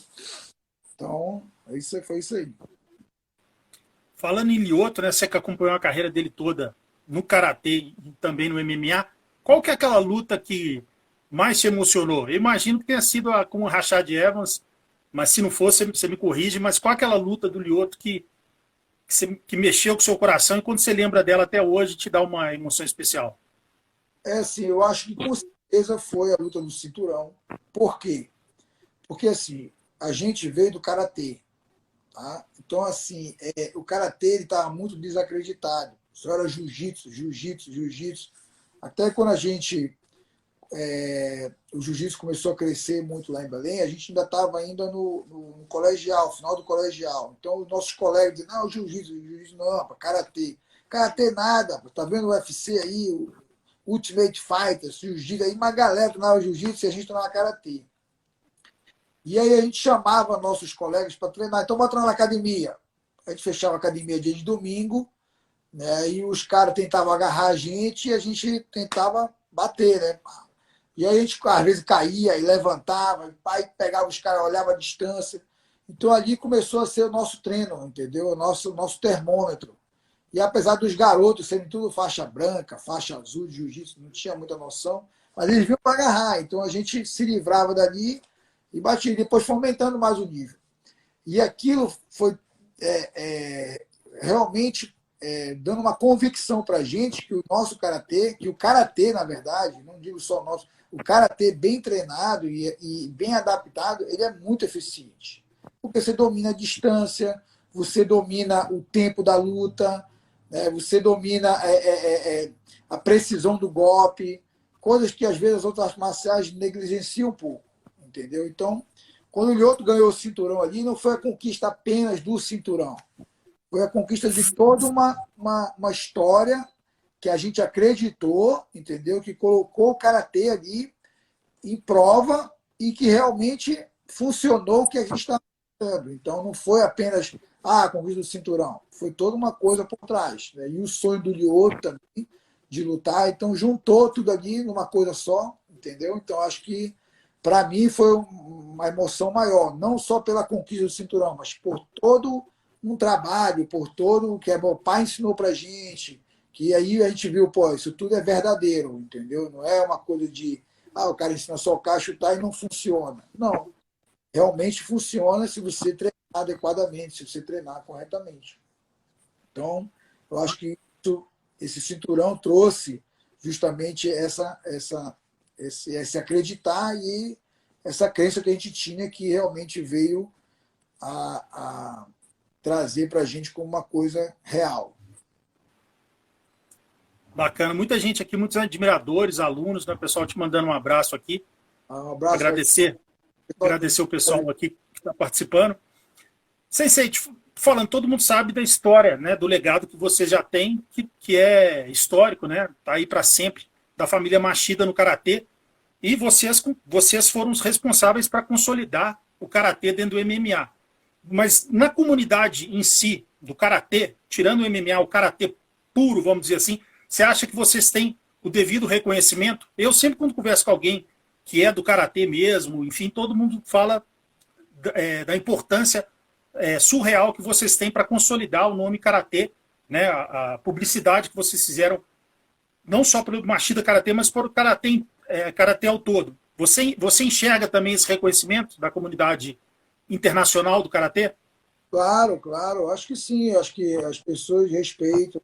Então, foi isso aí. Falando em Lyoto, né, você que acompanhou a carreira dele toda no Karatê e também no MMA, qual que é aquela luta que mais te emocionou? Eu imagino que tenha sido com o Rashad Evans, mas se não fosse, você me corrige, mas qual é aquela luta do Lyoto que mexeu com o seu coração e quando você lembra dela até hoje te dá uma emoção especial? É assim, eu acho que com certeza foi a luta do cinturão. Por quê? Porque assim, a gente veio do Karatê. Tá? Então, assim, o Karatê estava muito desacreditado. Só era jiu-jitsu, jiu-jitsu, jiu-jitsu. Até quando o jiu-jitsu começou a crescer muito lá em Belém, a gente ainda estava ainda no colegial, final do colegial. Então, os nossos colegas diziam, não, jiu-jitsu não, para karatê. Karatê nada, tá vendo o UFC aí, o Ultimate Fighters, jiu-jitsu, aí uma galera treinava jiu-jitsu e a gente treinava karatê. E aí a gente chamava nossos colegas para treinar. Então, bota treinar na academia. A gente fechava a academia dia de domingo, né? E os caras tentavam agarrar a gente e a gente tentava bater, né? E aí a gente, às vezes, caía e levantava, o pai pegava os caras, olhava a distância. Então, ali começou a ser o nosso treino, entendeu? O nosso termômetro. E apesar dos garotos serem tudo faixa branca, faixa azul de jiu-jitsu, não tinha muita noção, mas eles vinham para agarrar. Então, a gente se livrava dali e batia. Depois foi aumentando mais o nível. E aquilo foi realmente dando uma convicção para a gente que o nosso karatê, que o karatê, na verdade, não digo só o nosso, o karatê bem treinado e bem adaptado, ele é muito eficiente. Porque você domina a distância, você domina o tempo da luta, né? Você domina a precisão do golpe, coisas que às vezes as outras artes marciais negligenciam um pouco, entendeu? Então, quando o Lyoto ganhou o cinturão ali, não foi a conquista apenas do cinturão, foi a conquista de toda uma história que a gente acreditou, entendeu? Que colocou o karatê ali em prova e que realmente funcionou o que a gente está falando. Então, não foi apenas a conquista do cinturão, foi toda uma coisa por trás, né? E o sonho do Lyoto também de lutar, então juntou tudo ali numa coisa só, entendeu? Então, acho que para mim foi uma emoção maior, não só pela conquista do cinturão, mas por todo um trabalho, por todo o que meu pai ensinou para gente, que aí a gente viu, pô, isso tudo é verdadeiro, entendeu? Não é uma coisa de, o cara ensina só o cara a chutar e não funciona. Não, realmente funciona se você treinar adequadamente, se você treinar corretamente. Então, eu acho que esse cinturão trouxe justamente esse acreditar e essa crença que a gente tinha que realmente veio a trazer para a gente como uma coisa real. Bacana. Muita gente aqui, muitos admiradores, alunos, né? O pessoal te mandando um abraço aqui. Um abraço. Agradecer o pessoal aqui que está participando. Sensei, falando, todo mundo sabe da história, né? Do legado que você já tem, que é histórico, né? Tá aí para sempre, da família Machida no karatê. E vocês foram os responsáveis para consolidar o karatê dentro do MMA. Mas na comunidade em si, do karatê, tirando o MMA, o karatê puro, vamos dizer assim, você acha que vocês têm o devido reconhecimento? Eu sempre, quando converso com alguém que é do karatê mesmo, enfim, todo mundo fala da importância surreal que vocês têm para consolidar o nome karatê, né, a publicidade que vocês fizeram, não só pelo Machida Karatê, mas por karatê ao todo. Você enxerga também esse reconhecimento da comunidade internacional do karatê? Claro, claro. Acho que sim. Acho que as pessoas respeitam,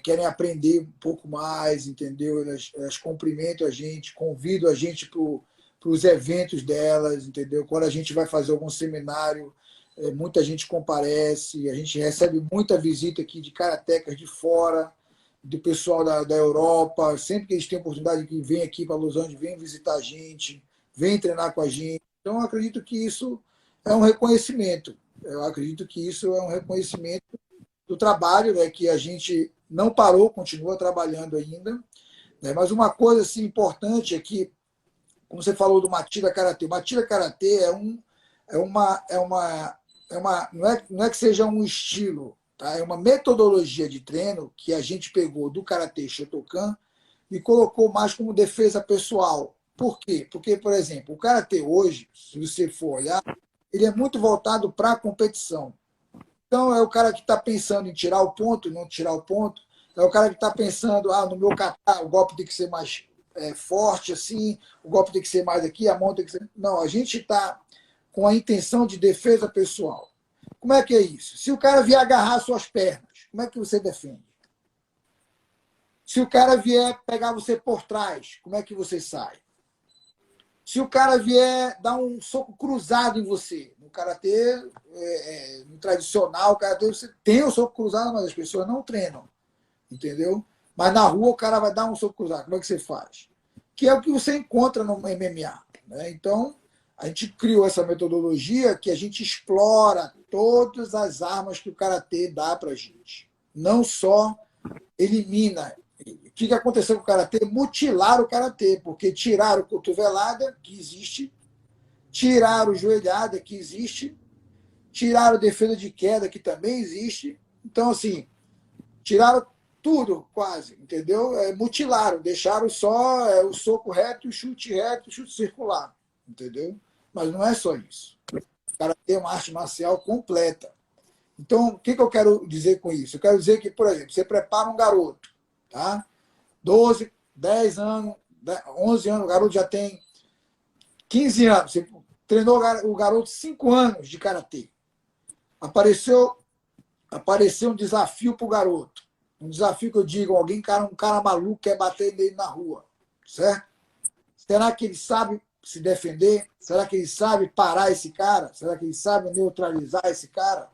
querem aprender um pouco mais, entendeu? Elas cumprimentam a gente, convidam a gente para os eventos delas, entendeu? Quando a gente vai fazer algum seminário, muita gente comparece, a gente recebe muita visita aqui de karatecas de fora, do pessoal da Europa, sempre que eles têm oportunidade que vem aqui para Los Angeles, vem visitar a gente, vem treinar com a gente. Então, eu acredito que isso é um reconhecimento. Eu acredito que isso é um reconhecimento do trabalho, né, que a gente não parou, continua trabalhando ainda. Né? Mas uma coisa assim, importante é que, como você falou do Machida Karatê, o Machida Karatê não é que seja um estilo, tá? É uma metodologia de treino que a gente pegou do Karatê Shotokan e colocou mais como defesa pessoal. Por quê? Porque, por exemplo, o Karatê hoje, se você for olhar, ele é muito voltado para a competição. Então, é o cara que está pensando em tirar o ponto e não tirar o ponto. É o cara que está pensando, no meu kata, o golpe tem que ser mais forte, assim, o golpe tem que ser mais aqui, a mão tem que ser... Não, a gente está com a intenção de defesa pessoal. Como é que é isso? Se o cara vier agarrar suas pernas, como é que você defende? Se o cara vier pegar você por trás, como é que você sai? Se o cara vier dar um soco cruzado em você, no karatê, no tradicional, o karatê, você tem o soco cruzado, mas as pessoas não treinam, entendeu? Mas na rua o cara vai dar um soco cruzado, como é que você faz? Que é o que você encontra no MMA, né? Então, a gente criou essa metodologia que a gente explora todas as armas que o karatê dá para a gente. Não só elimina ele. que aconteceu com o karatê? Mutilaram o karatê, porque tiraram cotovelada, que existe, tiraram joelhada, que existe, tiraram defesa de queda, que também existe. Então, assim, tiraram tudo, quase, entendeu? Mutilaram, deixaram só o soco reto, o chute circular, entendeu? Mas não é só isso. O cara tem uma arte marcial completa. Então, o que eu quero dizer com isso? Eu quero dizer que, por exemplo, você prepara um garoto, tá? 12, 10 anos, 11 anos, o garoto já tem 15 anos. Você treinou o garoto 5 anos de karatê. Apareceu um desafio para o garoto. Um desafio que eu digo, um cara maluco quer bater nele na rua, certo? Será que ele sabe se defender? Será que ele sabe parar esse cara? Será que ele sabe neutralizar esse cara?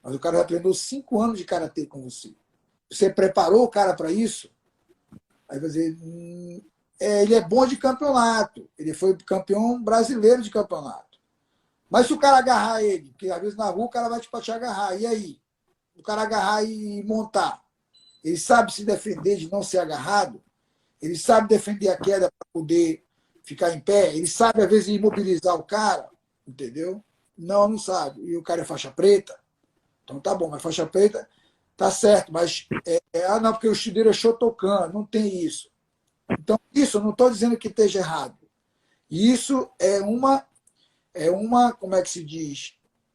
Mas o cara já treinou 5 anos de karatê com você. Você preparou o cara para isso? Aí vai dizer, ele é bom de campeonato. Ele foi campeão brasileiro de campeonato. Mas se o cara agarrar ele, porque às vezes na rua o cara vai te agarrar, e aí? O cara agarrar e montar. Ele sabe se defender de não ser agarrado? Ele sabe defender a queda para poder ficar em pé? Ele sabe, às vezes, imobilizar o cara? Entendeu? Não, não sabe. E o cara é faixa preta? Então tá bom, mas faixa preta tá certo, mas não, porque o chudeiro é Shotokan, não tem isso. Então, isso eu não estou dizendo que esteja errado. Isso como é que se diz?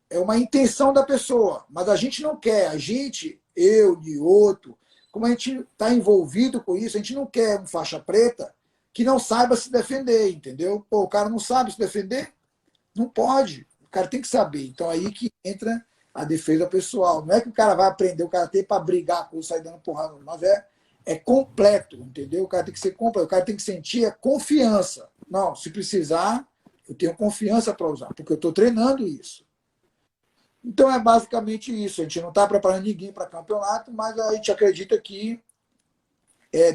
É uma intenção da pessoa, mas a gente não quer. A gente, eu e outro, como a gente está envolvido com isso, a gente não quer um faixa preta que não saiba se defender, entendeu? Pô, o cara não sabe se defender? Não pode. O cara tem que saber. Então aí que entra a defesa pessoal. Não é que o cara vai aprender o karatê para brigar com sair dando porrada, mas é completo, entendeu? O cara tem que ser completo, o cara tem que sentir a confiança. Não, se precisar, eu tenho confiança para usar, porque eu estou treinando isso. Então é basicamente isso. A gente não está preparando ninguém para campeonato, mas a gente acredita que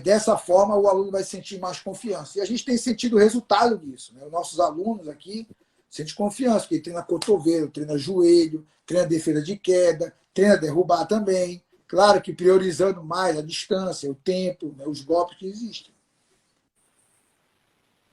dessa forma o aluno vai sentir mais confiança. E a gente tem sentido o resultado disso. Né? Os nossos alunos aqui sentem confiança, porque ele treina cotovelo, treina joelho, treina defesa de queda, treina derrubar também. Claro que priorizando mais a distância, o tempo, né? Os golpes que existem.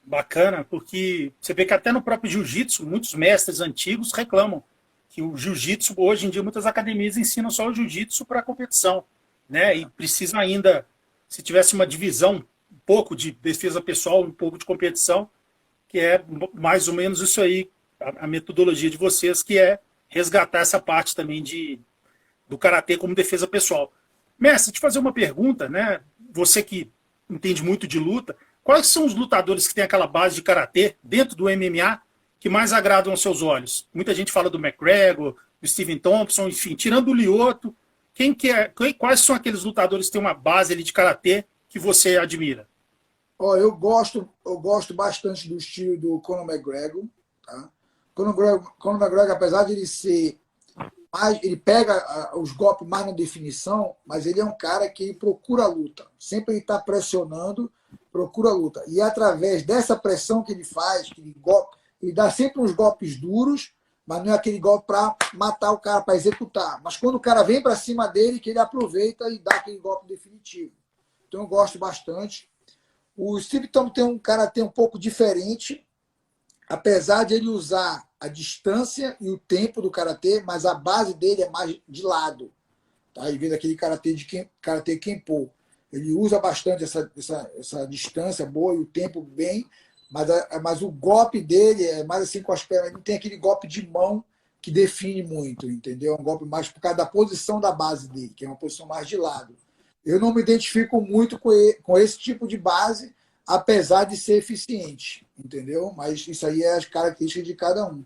Bacana, porque você vê que até no próprio jiu-jitsu, muitos mestres antigos reclamam que o jiu-jitsu, hoje em dia, muitas academias ensinam só o jiu-jitsu para competição, né? E precisa ainda, se tivesse uma divisão, um pouco de defesa pessoal, um pouco de competição, que é mais ou menos isso aí, a metodologia de vocês, que é resgatar essa parte também do karatê como defesa pessoal. Mestre, te fazer uma pergunta, né? Você que entende muito de luta, quais são os lutadores que têm aquela base de karatê dentro do MMA que mais agradam aos seus olhos? Muita gente fala do McGregor, do Steven Thompson, enfim, tirando o Lyoto, quais são aqueles lutadores que têm uma base ali de karatê que você admira? Eu gosto bastante do estilo do Conor McGregor. Tá? Conor McGregor, apesar de ele ser ele pega os golpes mais na definição, mas ele é um cara que procura a luta. Sempre ele está pressionando, procura a luta. E através dessa pressão que ele faz, ele dá sempre uns golpes duros, mas não é aquele golpe para matar o cara, para executar. Mas quando o cara vem para cima dele, que ele aproveita e dá aquele golpe definitivo. Então eu gosto bastante. O Steve Thompson tem um karatê um pouco diferente, apesar de ele usar a distância e o tempo do karatê, mas a base dele é mais de lado. Tá? Em vez daquele karatê Kenpo. Ele usa bastante essa distância boa e o tempo bem, mas o golpe dele é mais assim com as pernas. Ele não tem aquele golpe de mão que define muito, entendeu? É um golpe mais por causa da posição da base dele, que é uma posição mais de lado. Eu não me identifico muito com esse tipo de base, apesar de ser eficiente, entendeu? Mas isso aí é as características de cada um.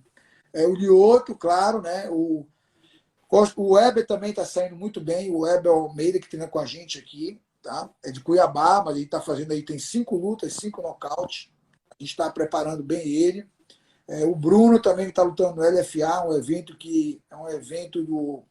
O Lyoto, claro, né? O Weber também está saindo muito bem, o Weber Almeida, que treina com a gente aqui, tá? É de Cuiabá, mas ele está fazendo aí, tem 5 lutas, 5 nocautes. A gente está preparando bem ele. O Bruno também está lutando no LFA, um evento que é um evento do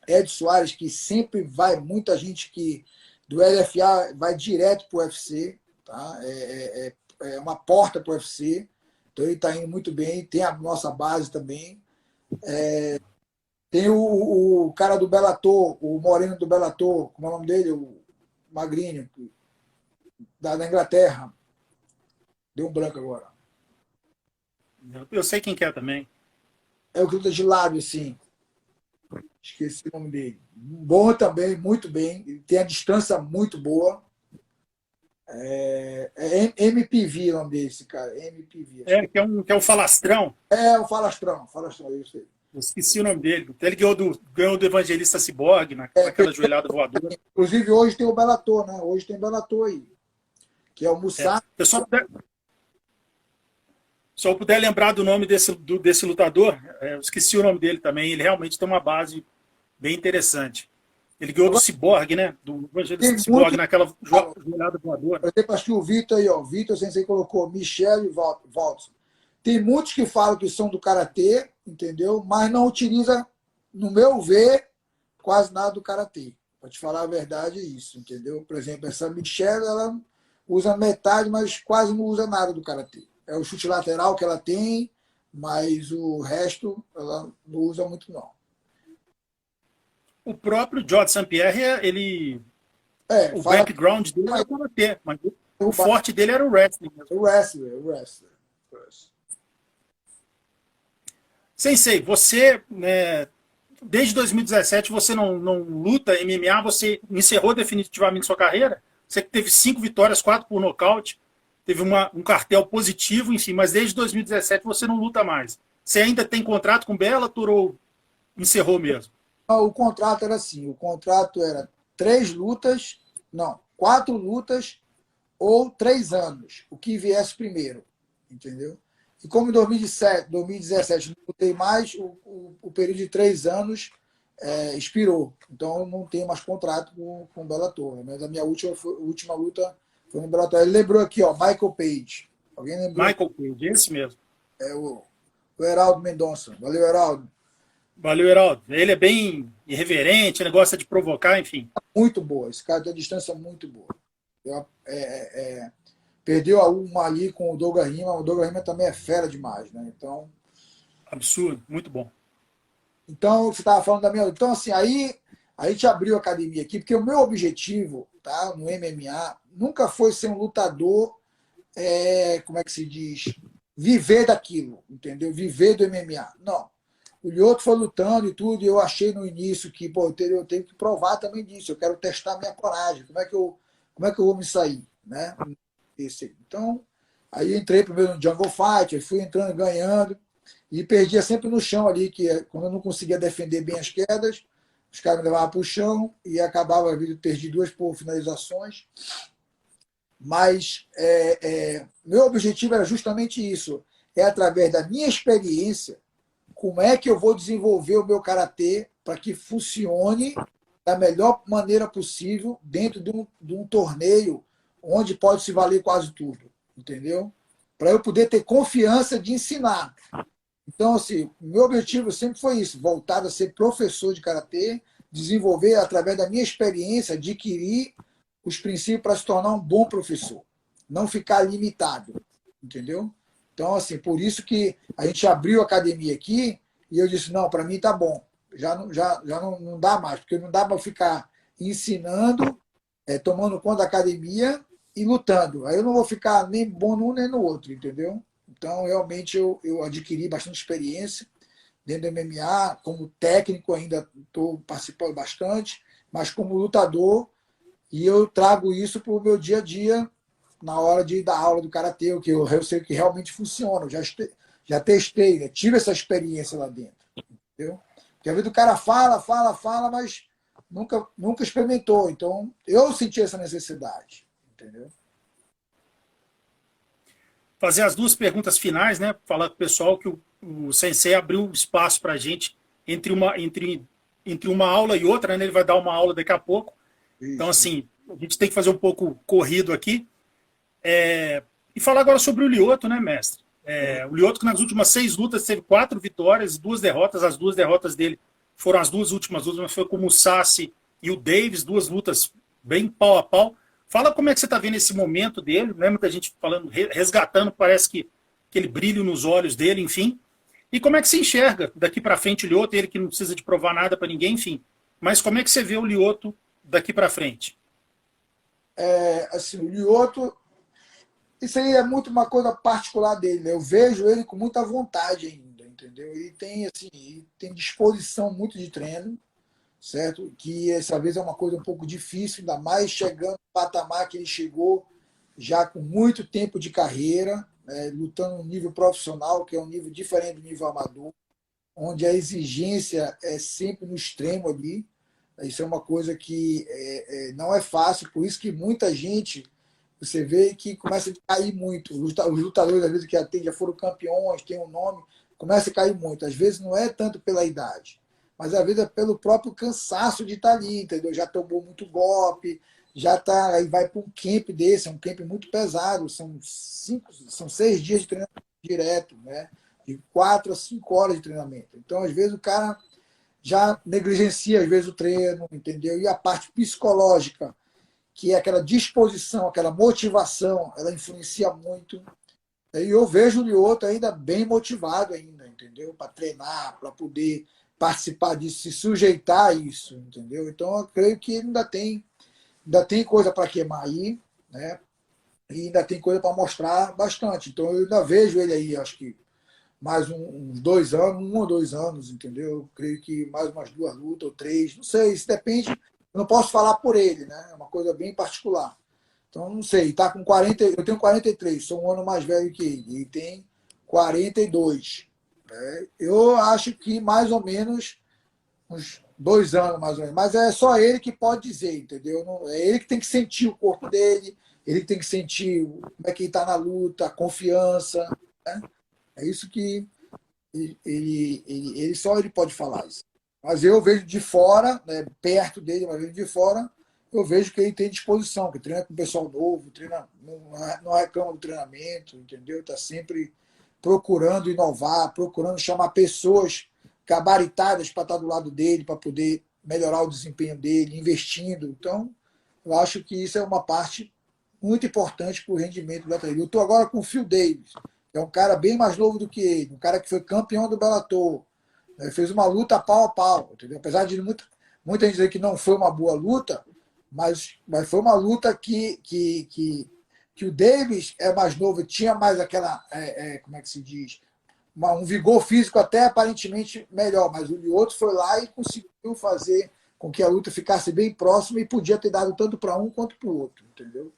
Ed Soares, que sempre vai, muita gente que do LFA vai direto para o UFC, tá? É uma porta para o UFC, então ele está indo muito bem, tem a nossa base também. Tem o cara do Bellator, o Moreno do Bellator, como é o nome dele? magrinho, da Inglaterra. Deu um branco agora. Eu sei quem que é também. É o que luta de lado, assim. Esqueci o nome dele. Bom também, muito bem. Ele tem a distância muito boa. MPV o nome desse, cara. MPV. Acho Que é o Falastrão. É o Falastrão. Falastrão, eu sei. Eu esqueci o nome dele. Ele ganhou do Evangelista Ciborgue naquela joelhada voadora. Inclusive, hoje tem o Bellator, né? Hoje tem Bellator aí. Que é o Mussar. Se eu puder lembrar do nome desse lutador, eu esqueci o nome dele também. Ele realmente tem uma base bem interessante. Ele ganhou do Ciborgue, né? Do Evangelista Ciborgue naquela joelhada voadora. Por exemplo, acho que o Vitor aí, ó. Vitor Sensei colocou Michel e Waltz. Tem muitos que falam que são do Karatê, entendeu? Mas não utiliza, no meu ver, quase nada do Karatê. Para te falar a verdade, é isso, entendeu? Por exemplo, essa Michelle, ela usa metade, mas quase não usa nada do Karatê. É o chute lateral que ela tem, mas o resto ela não usa muito, não. O próprio George St. Pierre, o background dele era o Karatê, mas o forte dele era o wrestling. O wrestler. Sensei, você, né, desde 2017, você não luta MMA, você encerrou definitivamente sua carreira? Você teve 5 vitórias, 4 por nocaute, teve um cartel positivo, enfim, mas desde 2017 você não luta mais. Você ainda tem contrato com Bellator ou encerrou mesmo? O contrato era assim, o contrato era 4 lutas ou 3 anos, o que viesse primeiro, entendeu? E como em 2017 não lutei mais, o período de 3 anos expirou. Então eu não tenho mais contrato com o Bellator. Mas a minha última luta foi no Bellator. Ele lembrou aqui, ó, Michael Page. Alguém lembrou? Michael Page, esse mesmo. É o Heraldo Mendonça. Valeu, Heraldo. Valeu, Heraldo. Ele é bem irreverente, ele gosta de provocar, enfim. Muito boa. Esse cara tem uma distância muito boa. Perdeu a uma ali com o Douglas Lima. O Douglas Lima também é fera demais, né? Então. Absurdo, muito bom. Então, você estava falando da minha. Então, assim, aí a gente abriu a academia aqui, porque o meu objetivo, tá, no MMA, nunca foi ser um lutador, como é que se diz? Viver daquilo, entendeu? Viver do MMA. Não. O Lyoto foi lutando e tudo, e eu achei no início que, pô, eu tenho que provar também disso. Eu quero testar minha coragem. Como é que eu vou me sair, né? Então, aí entrei primeiro no Jungle Fight, fui entrando, ganhando, e perdia sempre no chão ali, que quando eu não conseguia defender bem as quedas, os caras me levavam para o chão e acabava a vida, perdi 2 por finalizações. Mas meu objetivo era justamente isso, através da minha experiência, como é que eu vou desenvolver o meu karatê para que funcione da melhor maneira possível dentro de um torneio onde pode se valer quase tudo, entendeu? Para eu poder ter confiança de ensinar. Então, assim, o meu objetivo sempre foi isso, voltado a ser professor de karatê, desenvolver através da minha experiência, adquirir os princípios para se tornar um bom professor, não ficar limitado, entendeu? Então, assim, por isso que a gente abriu a academia aqui e eu disse, não, para mim tá bom. Já não dá mais, porque não dá para ficar ensinando, tomando conta da academia e lutando. Aí eu não vou ficar nem bom num nem no outro, entendeu? Então, realmente, eu adquiri bastante experiência dentro do MMA, como técnico ainda estou participando bastante, mas como lutador, e eu trago isso para o meu dia a dia na hora de dar aula do karatê, que eu sei que realmente funciona. Eu já testei, né? Tive essa experiência lá dentro. Entendeu? Porque às vezes o cara fala, mas nunca experimentou. Então, eu senti essa necessidade. Entendeu? Fazer as 2 perguntas finais, né? Falar com o pessoal que o Sensei abriu espaço para a gente entre uma aula e outra, né? Ele vai dar uma aula daqui a pouco. Isso. Então, assim, a gente tem que fazer um pouco corrido aqui. E falar agora sobre o Lyoto, né, mestre? O Lyoto, que nas últimas 6 lutas teve 4 vitórias e 2 derrotas. As 2 derrotas dele foram as 2 últimas lutas, mas foi com o Musashi e o Davis, 2 lutas bem pau a pau. Fala como é que você está vendo esse momento dele, né? Muita gente falando, resgatando, parece que aquele brilho nos olhos dele, enfim. E como é que se enxerga daqui para frente o Lyoto, ele que não precisa de provar nada para ninguém, enfim. Mas como é que você vê o Lyoto daqui para frente? assim, o Lyoto, isso aí é muito uma coisa particular dele, né? Eu vejo ele com muita vontade ainda, entendeu? Ele tem, assim, ele tem disposição muito de treino, certo? Que essa vez é uma coisa um pouco difícil, ainda mais chegando no patamar que ele chegou, já com muito tempo de carreira, né? Lutando no nível profissional, que é um nível diferente do nível amador, onde a exigência é sempre no extremo ali. Isso é uma coisa que não é fácil, por isso que muita gente, você vê que começa a cair muito. Os lutadores, às vezes, que até já foram campeões, têm um nome, começa a cair muito. Às vezes não é tanto pela idade, mas às vezes é pelo próprio cansaço de estar ali, entendeu? Já tomou muito golpe, já tá, aí vai para um camp desse, é um camp muito pesado, são 6 dias de treinamento direto, né? De 4 a 5 horas de treinamento. Então, às vezes, o cara já negligencia, às vezes, o treino, entendeu? E a parte psicológica, que é aquela disposição, aquela motivação, ela influencia muito. E eu vejo o Lyoto ainda bem motivado ainda, entendeu? Para treinar, para poder participar disso, se sujeitar a isso, entendeu? Então eu creio que ainda tem coisa para queimar aí, né? E ainda tem coisa para mostrar bastante. Então eu ainda vejo ele aí, acho que mais uns 2 anos, 1 ou 2 anos, entendeu? Eu creio que mais umas 2 lutas ou 3, não sei, isso depende. Eu não posso falar por ele, né? É uma coisa bem particular. Então, não sei, tá com 40, eu tenho 43, sou um ano mais velho que ele, e tem 42. Né? Eu acho que mais ou menos uns 2 anos, mais ou menos. Mas é só ele que pode dizer, entendeu? É ele que tem que sentir o corpo dele, ele que tem que sentir como é que ele está na luta, a confiança. Né? É isso que só ele pode falar isso. Mas eu vejo de fora, né, perto dele, mas de fora, eu vejo que ele tem disposição, que treina com o pessoal novo, treina, não reclama do treinamento, entendeu? Está sempre procurando inovar, procurando chamar pessoas gabaritadas para estar do lado dele, para poder melhorar o desempenho dele, investindo. Então, eu acho que isso é uma parte muito importante para o rendimento do atleta. Eu estou agora com o Phil Davis, que é um cara bem mais novo do que ele, um cara que foi campeão do Bellator, né? Fez uma luta pau a pau, entendeu? Apesar de muita gente dizer que não foi uma boa luta, mas foi uma luta que o Davis é mais novo, tinha mais aquela, como é que se diz, um vigor físico até aparentemente melhor, mas o Lyoto foi lá e conseguiu fazer com que a luta ficasse bem próxima e podia ter dado tanto para um quanto para o outro, entendeu?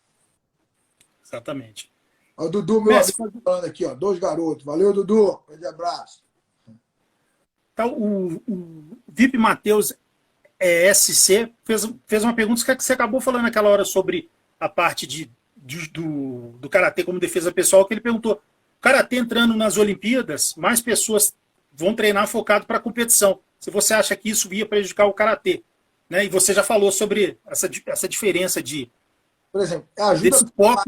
Exatamente. O Dudu, meu amigo, Mestre, tá falando aqui, ó, 2 garotos. Valeu, Dudu. Grande abraço. então, o VIP Matheus SC fez uma pergunta que você acabou falando naquela hora sobre a parte do Karatê como defesa pessoal, que ele perguntou, o Karatê entrando nas Olimpíadas, mais pessoas vão treinar focado para a competição. Se você acha que isso ia prejudicar o Karatê. Né? E você já falou sobre essa diferença Por exemplo, ajuda. desse foco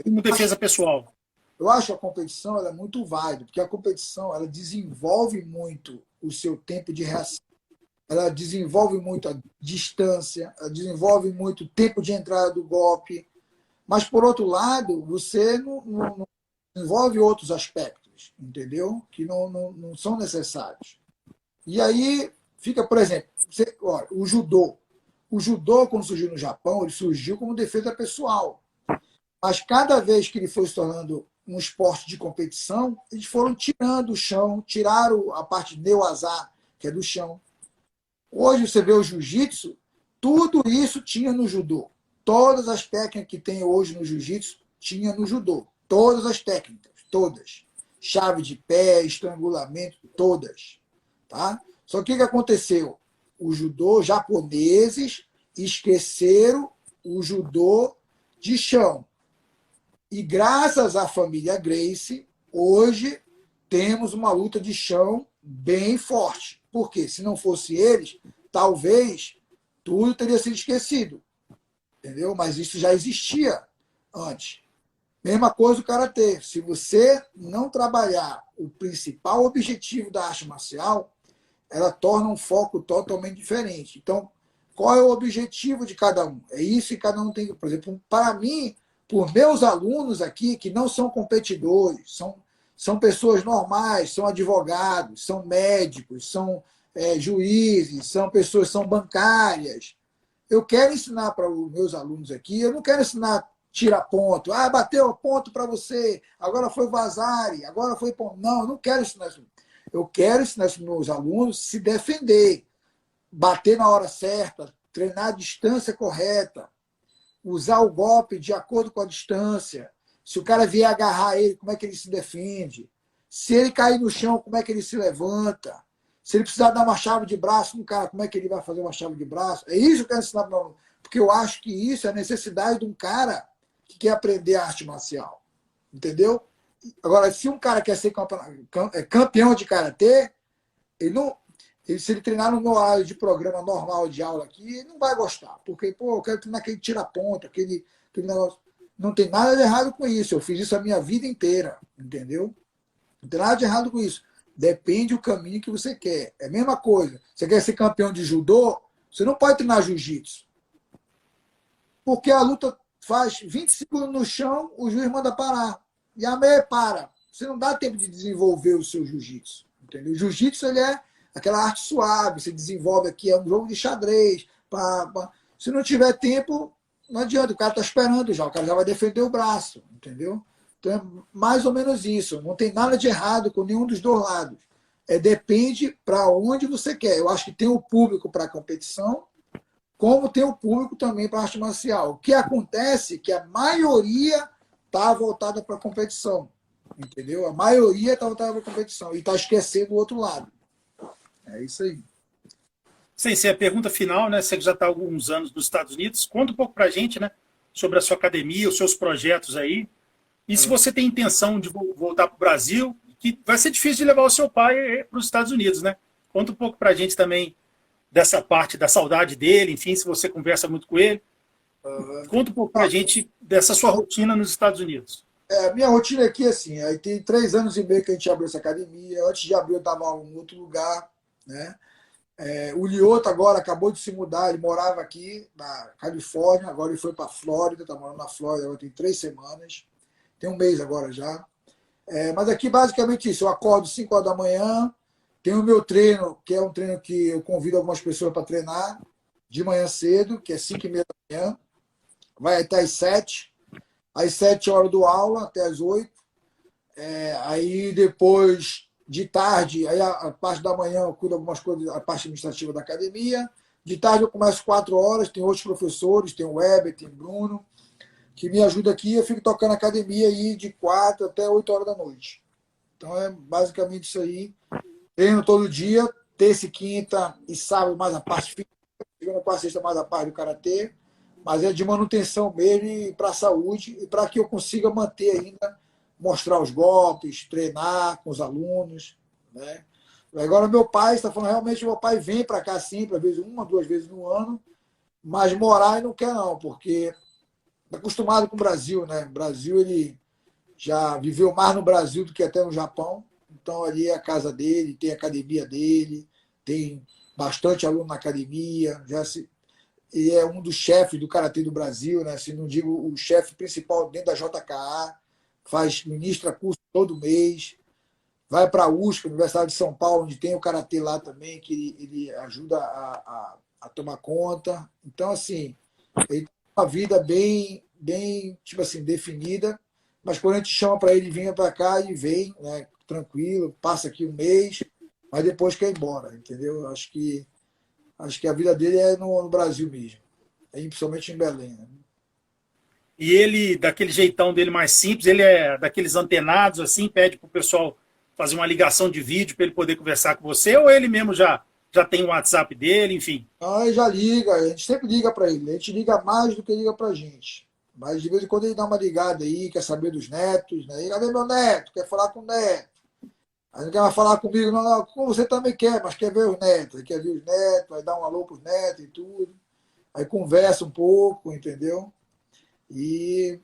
como defesa pessoal. Eu acho a competição ela é muito válida, porque a competição ela desenvolve muito o seu tempo de reação, ela desenvolve muito a distância, ela desenvolve muito o tempo de entrada do golpe, mas, por outro lado, você não desenvolve outros aspectos, entendeu? Que não são necessários. E aí fica, por exemplo, olha, o judô. O judô, quando surgiu no Japão, ele surgiu como defesa pessoal. Mas cada vez que ele foi se tornando um esporte de competição, eles foram tirando o chão, tiraram a parte de neuazá, que é do chão. Hoje você vê o jiu-jitsu, tudo isso tinha no judô. Todas as técnicas que tem hoje no jiu-jitsu tinha no judô. Todas as técnicas, todas. Chave de pé, estrangulamento, todas. Tá? Só que o que aconteceu? Os judô japoneses esqueceram o judô de chão. E graças à família Gracie, hoje temos uma luta de chão bem forte. Porque se não fosse eles, talvez tudo teria sido esquecido. Entendeu? Mas isso já existia antes. Mesma coisa o karatê. Se você não trabalhar o principal objetivo da arte marcial, ela torna um foco totalmente diferente. Então, qual é o objetivo de cada um? É isso que cada um tem. Por exemplo, para mim, por meus alunos aqui, que não são competidores, são pessoas normais, são advogados, são médicos, são juízes, são pessoas, são bancárias. eu quero ensinar para os meus alunos aqui, eu não quero ensinar tira ponto. Ah, bateu ponto para você, agora foi Vasari, agora foi ponto. Não, eu não quero ensinar isso. Eu quero ensinar os meus alunos a se defender, bater na hora certa, treinar a distância correta, usar o golpe de acordo com a distância. Se o cara vier agarrar ele, como é que ele se defende? Se ele cair no chão, como é que ele se levanta? Se ele precisar dar uma chave de braço no cara, como é que ele vai fazer uma chave de braço? É isso que eu quero ensinar para o porque eu acho que isso é a necessidade de um cara que quer aprender arte marcial. Entendeu? Agora, se um cara quer ser campeão de karatê, ele não, se ele treinar no meu horário de programa normal de aula aqui, ele não vai gostar. Porque, pô, eu quero treinar aquele tira-ponta, aquele negócio. Não tem nada de errado com isso. Eu fiz isso a minha vida inteira. Entendeu? Não tem nada de errado com isso. Depende do caminho que você quer. É a mesma coisa. Você quer ser campeão de judô, você não pode treinar jiu-jitsu. Porque a luta faz 20 segundos no chão, o juiz manda parar. E a meia para. Você não dá tempo de desenvolver o seu jiu-jitsu. Entendeu? O jiu-jitsu ele é aquela arte suave. Você desenvolve aqui, é um jogo de xadrez. Se não tiver tempo, não adianta. O cara está esperando já. O cara já vai defender o braço. Entendeu? Então é mais ou menos isso. Não tem nada de errado com nenhum dos dois lados. Depende para onde você quer. Eu acho que tem o público para a competição, como tem o público também para a arte marcial. O que acontece é que a maioria está voltada para a competição. Entendeu? A maioria está voltada para a competição e está esquecendo o outro lado. É isso aí. Sim, a pergunta final, né? Você que já está há alguns anos nos Estados Unidos, conta um pouco para a gente, né? Sobre a sua academia, os seus projetos aí. E se você tem intenção de voltar para o Brasil, que vai ser difícil de levar o seu pai para os Estados Unidos, né? Conta um pouco para a gente também dessa parte da saudade dele, enfim, se você conversa muito com ele. Conta um pouco para a gente dessa sua rotina nos Estados Unidos. Minha rotina aqui é assim, aí tem 3 anos e meio que a gente abriu essa academia. Antes de abrir eu estava em outro lugar, né? O Lioto agora acabou de se mudar, ele morava aqui na Califórnia, agora ele foi para a Flórida, está morando na Flórida, agora tem 3 semanas, tem um mês agora já. Mas aqui basicamente isso, eu acordo 5 horas da manhã, tenho o meu treino, que é um treino que eu convido algumas pessoas para treinar, de manhã cedo, que é 5h30 da manhã, vai até às 7. Às 7 horas do aula, até às 8. Aí depois, de tarde, aí a parte da manhã eu cuido algumas coisas, a parte administrativa da academia. De tarde eu começo 4 horas, tem outros professores, tem o Weber, tem o Bruno, que me ajuda aqui. Eu fico tocando academia aí de 4 até 8 horas da noite. Então é basicamente isso aí. Treino todo dia, terça e quinta e sábado mais a parte física, segunda, quarta e sexta mais a parte do karatê. Mas é de manutenção mesmo e para a saúde e para que eu consiga manter ainda, mostrar os golpes, treinar com os alunos. Né? Agora, meu pai está falando, realmente, meu pai vem para cá sempre, às vezes 1, 2 vezes no ano, mas morar ele não quer não, porque está acostumado com o Brasil. Né? O Brasil, ele já viveu mais no Brasil do que até no Japão, então ali é a casa dele, tem a academia dele, tem bastante aluno na academia, já se ele é um dos chefes do Karatê do Brasil, né? Se não digo o chefe principal dentro da JKA, ministra curso todo mês, vai para a USP, Universidade de São Paulo, onde tem o Karatê lá também, que ele ajuda a tomar conta. Então, assim, ele tem uma vida bem tipo assim, definida, mas quando a gente chama para ele vir para cá, ele vem, né? Tranquilo, passa aqui um mês, mas depois quer ir embora, entendeu? Acho que a vida dele é no Brasil mesmo, principalmente em Belém. Né? E ele, daquele jeitão dele mais simples, ele é daqueles antenados, assim, pede para o pessoal fazer uma ligação de vídeo para ele poder conversar com você, ou ele mesmo já tem o WhatsApp dele, enfim? Aí já liga, a gente sempre liga para ele, a gente liga mais do que liga para a gente. Mas de vez em quando ele dá uma ligada aí, quer saber dos netos, né? E cadê meu neto? Quer falar com o neto? Aí não quer mais falar comigo, não, não, como você também quer, mas quer ver os netos, ele quer ver os netos, vai dar um alô para os netos e tudo. Aí conversa um pouco, entendeu? E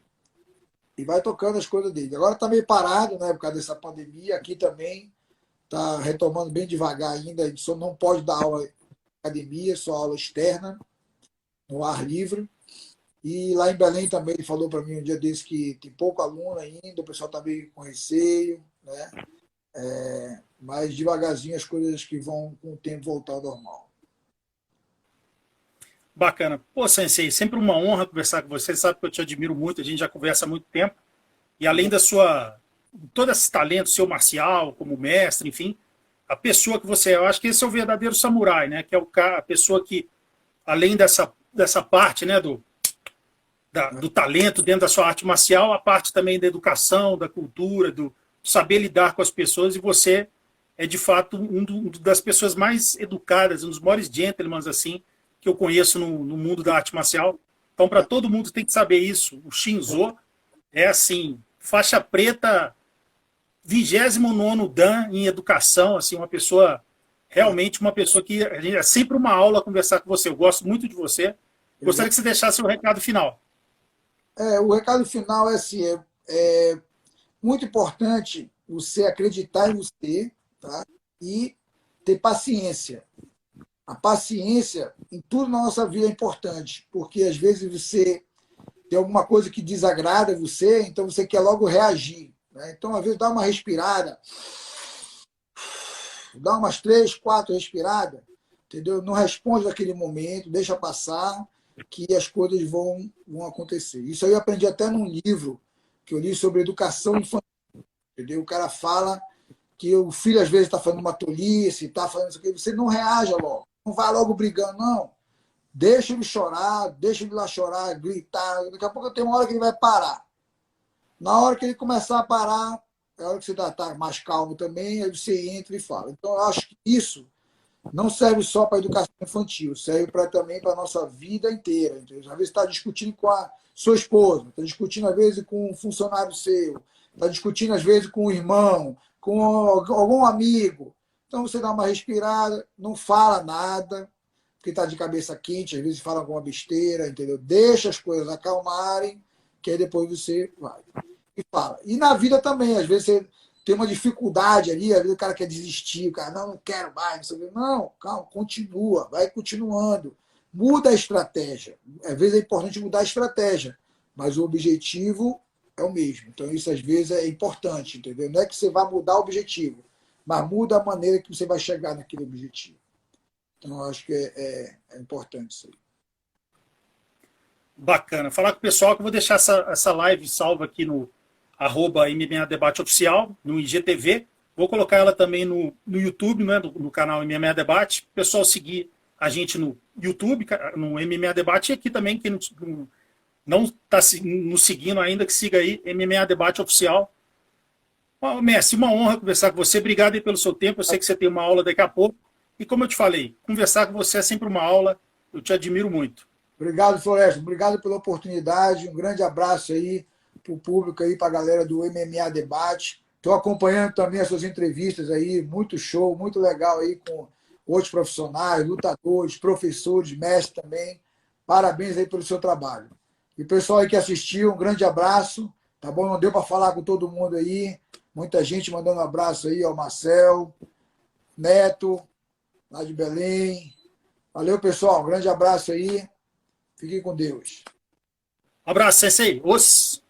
vai tocando as coisas dele. Agora está meio parado, né, por causa dessa pandemia. Aqui também está retomando bem devagar ainda. A gente só não pode dar aula em academia, só aula externa, no ar livre. E lá em Belém também ele falou para mim um dia desse que tem pouco aluno ainda, o pessoal está meio com receio, né? Mas devagarzinho as coisas que vão com o tempo voltar ao normal. Bacana. Pô, Sensei, sempre uma honra conversar com você. Sabe que eu te admiro muito, a gente já conversa há muito tempo. E além da sua. Todo esse talento seu marcial, como mestre, enfim, a pessoa que você é, eu acho que esse é o verdadeiro samurai, né? Que é a pessoa que, além dessa parte, né, do talento dentro da sua arte marcial, a parte também da educação, da cultura, do saber lidar com as pessoas, e você é de fato das pessoas mais educadas, um dos maiores gentlemen assim que eu conheço no mundo da arte marcial. Então, para todo mundo tem que saber isso. O Shinzo é assim, faixa preta, 29º Dan em educação, assim, uma pessoa realmente uma pessoa que é sempre uma aula conversar com você. Eu gosto muito de você. Gostaria que você deixasse o recado final. O recado final é assim, é muito importante você acreditar em você, tá? E ter paciência. A paciência em tudo na nossa vida é importante, porque às vezes você tem alguma coisa que desagrada você, então você quer logo reagir, né? Então, às vezes, dá uma respirada, dá umas 3, 4 respiradas, entendeu? Não responde naquele momento, deixa passar, que as coisas vão acontecer. Isso aí eu aprendi até num livro que eu li sobre educação infantil, entendeu? O cara fala que o filho às vezes está fazendo uma tolice, está fazendo isso aqui, você não reaja logo, não vai logo brigando, não. Deixa ele chorar, deixa ele lá chorar, gritar. Daqui a pouco tem uma hora que ele vai parar. Na hora que ele começar a parar, é a hora que você está mais calmo também, aí você entra e fala. Então, eu acho que isso não serve só para a educação infantil, serve também para a nossa vida inteira. Entendeu? Às vezes está discutindo com a sua esposa, está discutindo às vezes com um funcionário seu, está discutindo às vezes com um irmão, com algum amigo. Então você dá uma respirada, não fala nada, porque está de cabeça quente, às vezes fala alguma besteira, entendeu? Deixa as coisas acalmarem, que aí depois você vai e fala. E na vida também, às vezes você tem uma dificuldade ali, às vezes o cara quer desistir, o cara, não quero mais, não sei o quê. Não, calma, continua, vai continuando. Muda a estratégia. Às vezes é importante mudar a estratégia, mas o objetivo é o mesmo. Então isso às vezes é importante, entendeu? Não é que você vai mudar o objetivo, mas muda a maneira que você vai chegar naquele objetivo. Então, eu acho que é importante isso aí. Bacana. Falar com o pessoal que eu vou deixar essa live salva aqui no @MMA Debate Oficial, no IGTV. Vou colocar ela também no YouTube, né, no canal MMA Debate. O pessoal seguir a gente no YouTube, no MMA Debate, e aqui também, quem não está nos seguindo ainda, que siga aí, MMA Debate Oficial. Mestre, uma honra conversar com você. Obrigado aí pelo seu tempo. Eu sei que você tem uma aula daqui a pouco. E como eu te falei, conversar com você é sempre uma aula. Eu te admiro muito. Obrigado, Floresta. Obrigado pela oportunidade. Um grande abraço aí para o público aí, para a galera do MMA Debate. Estou acompanhando também as suas entrevistas aí, muito show, muito legal aí com outros profissionais, lutadores, professores, mestres também. Parabéns aí pelo seu trabalho. E o pessoal aí que assistiu, um grande abraço. Tá bom? Não deu para falar com todo mundo aí. Muita gente mandando um abraço aí ao Marcel, Neto, lá de Belém. Valeu, pessoal. Um grande abraço aí. Fiquem com Deus. Um abraço, Sensei. Os.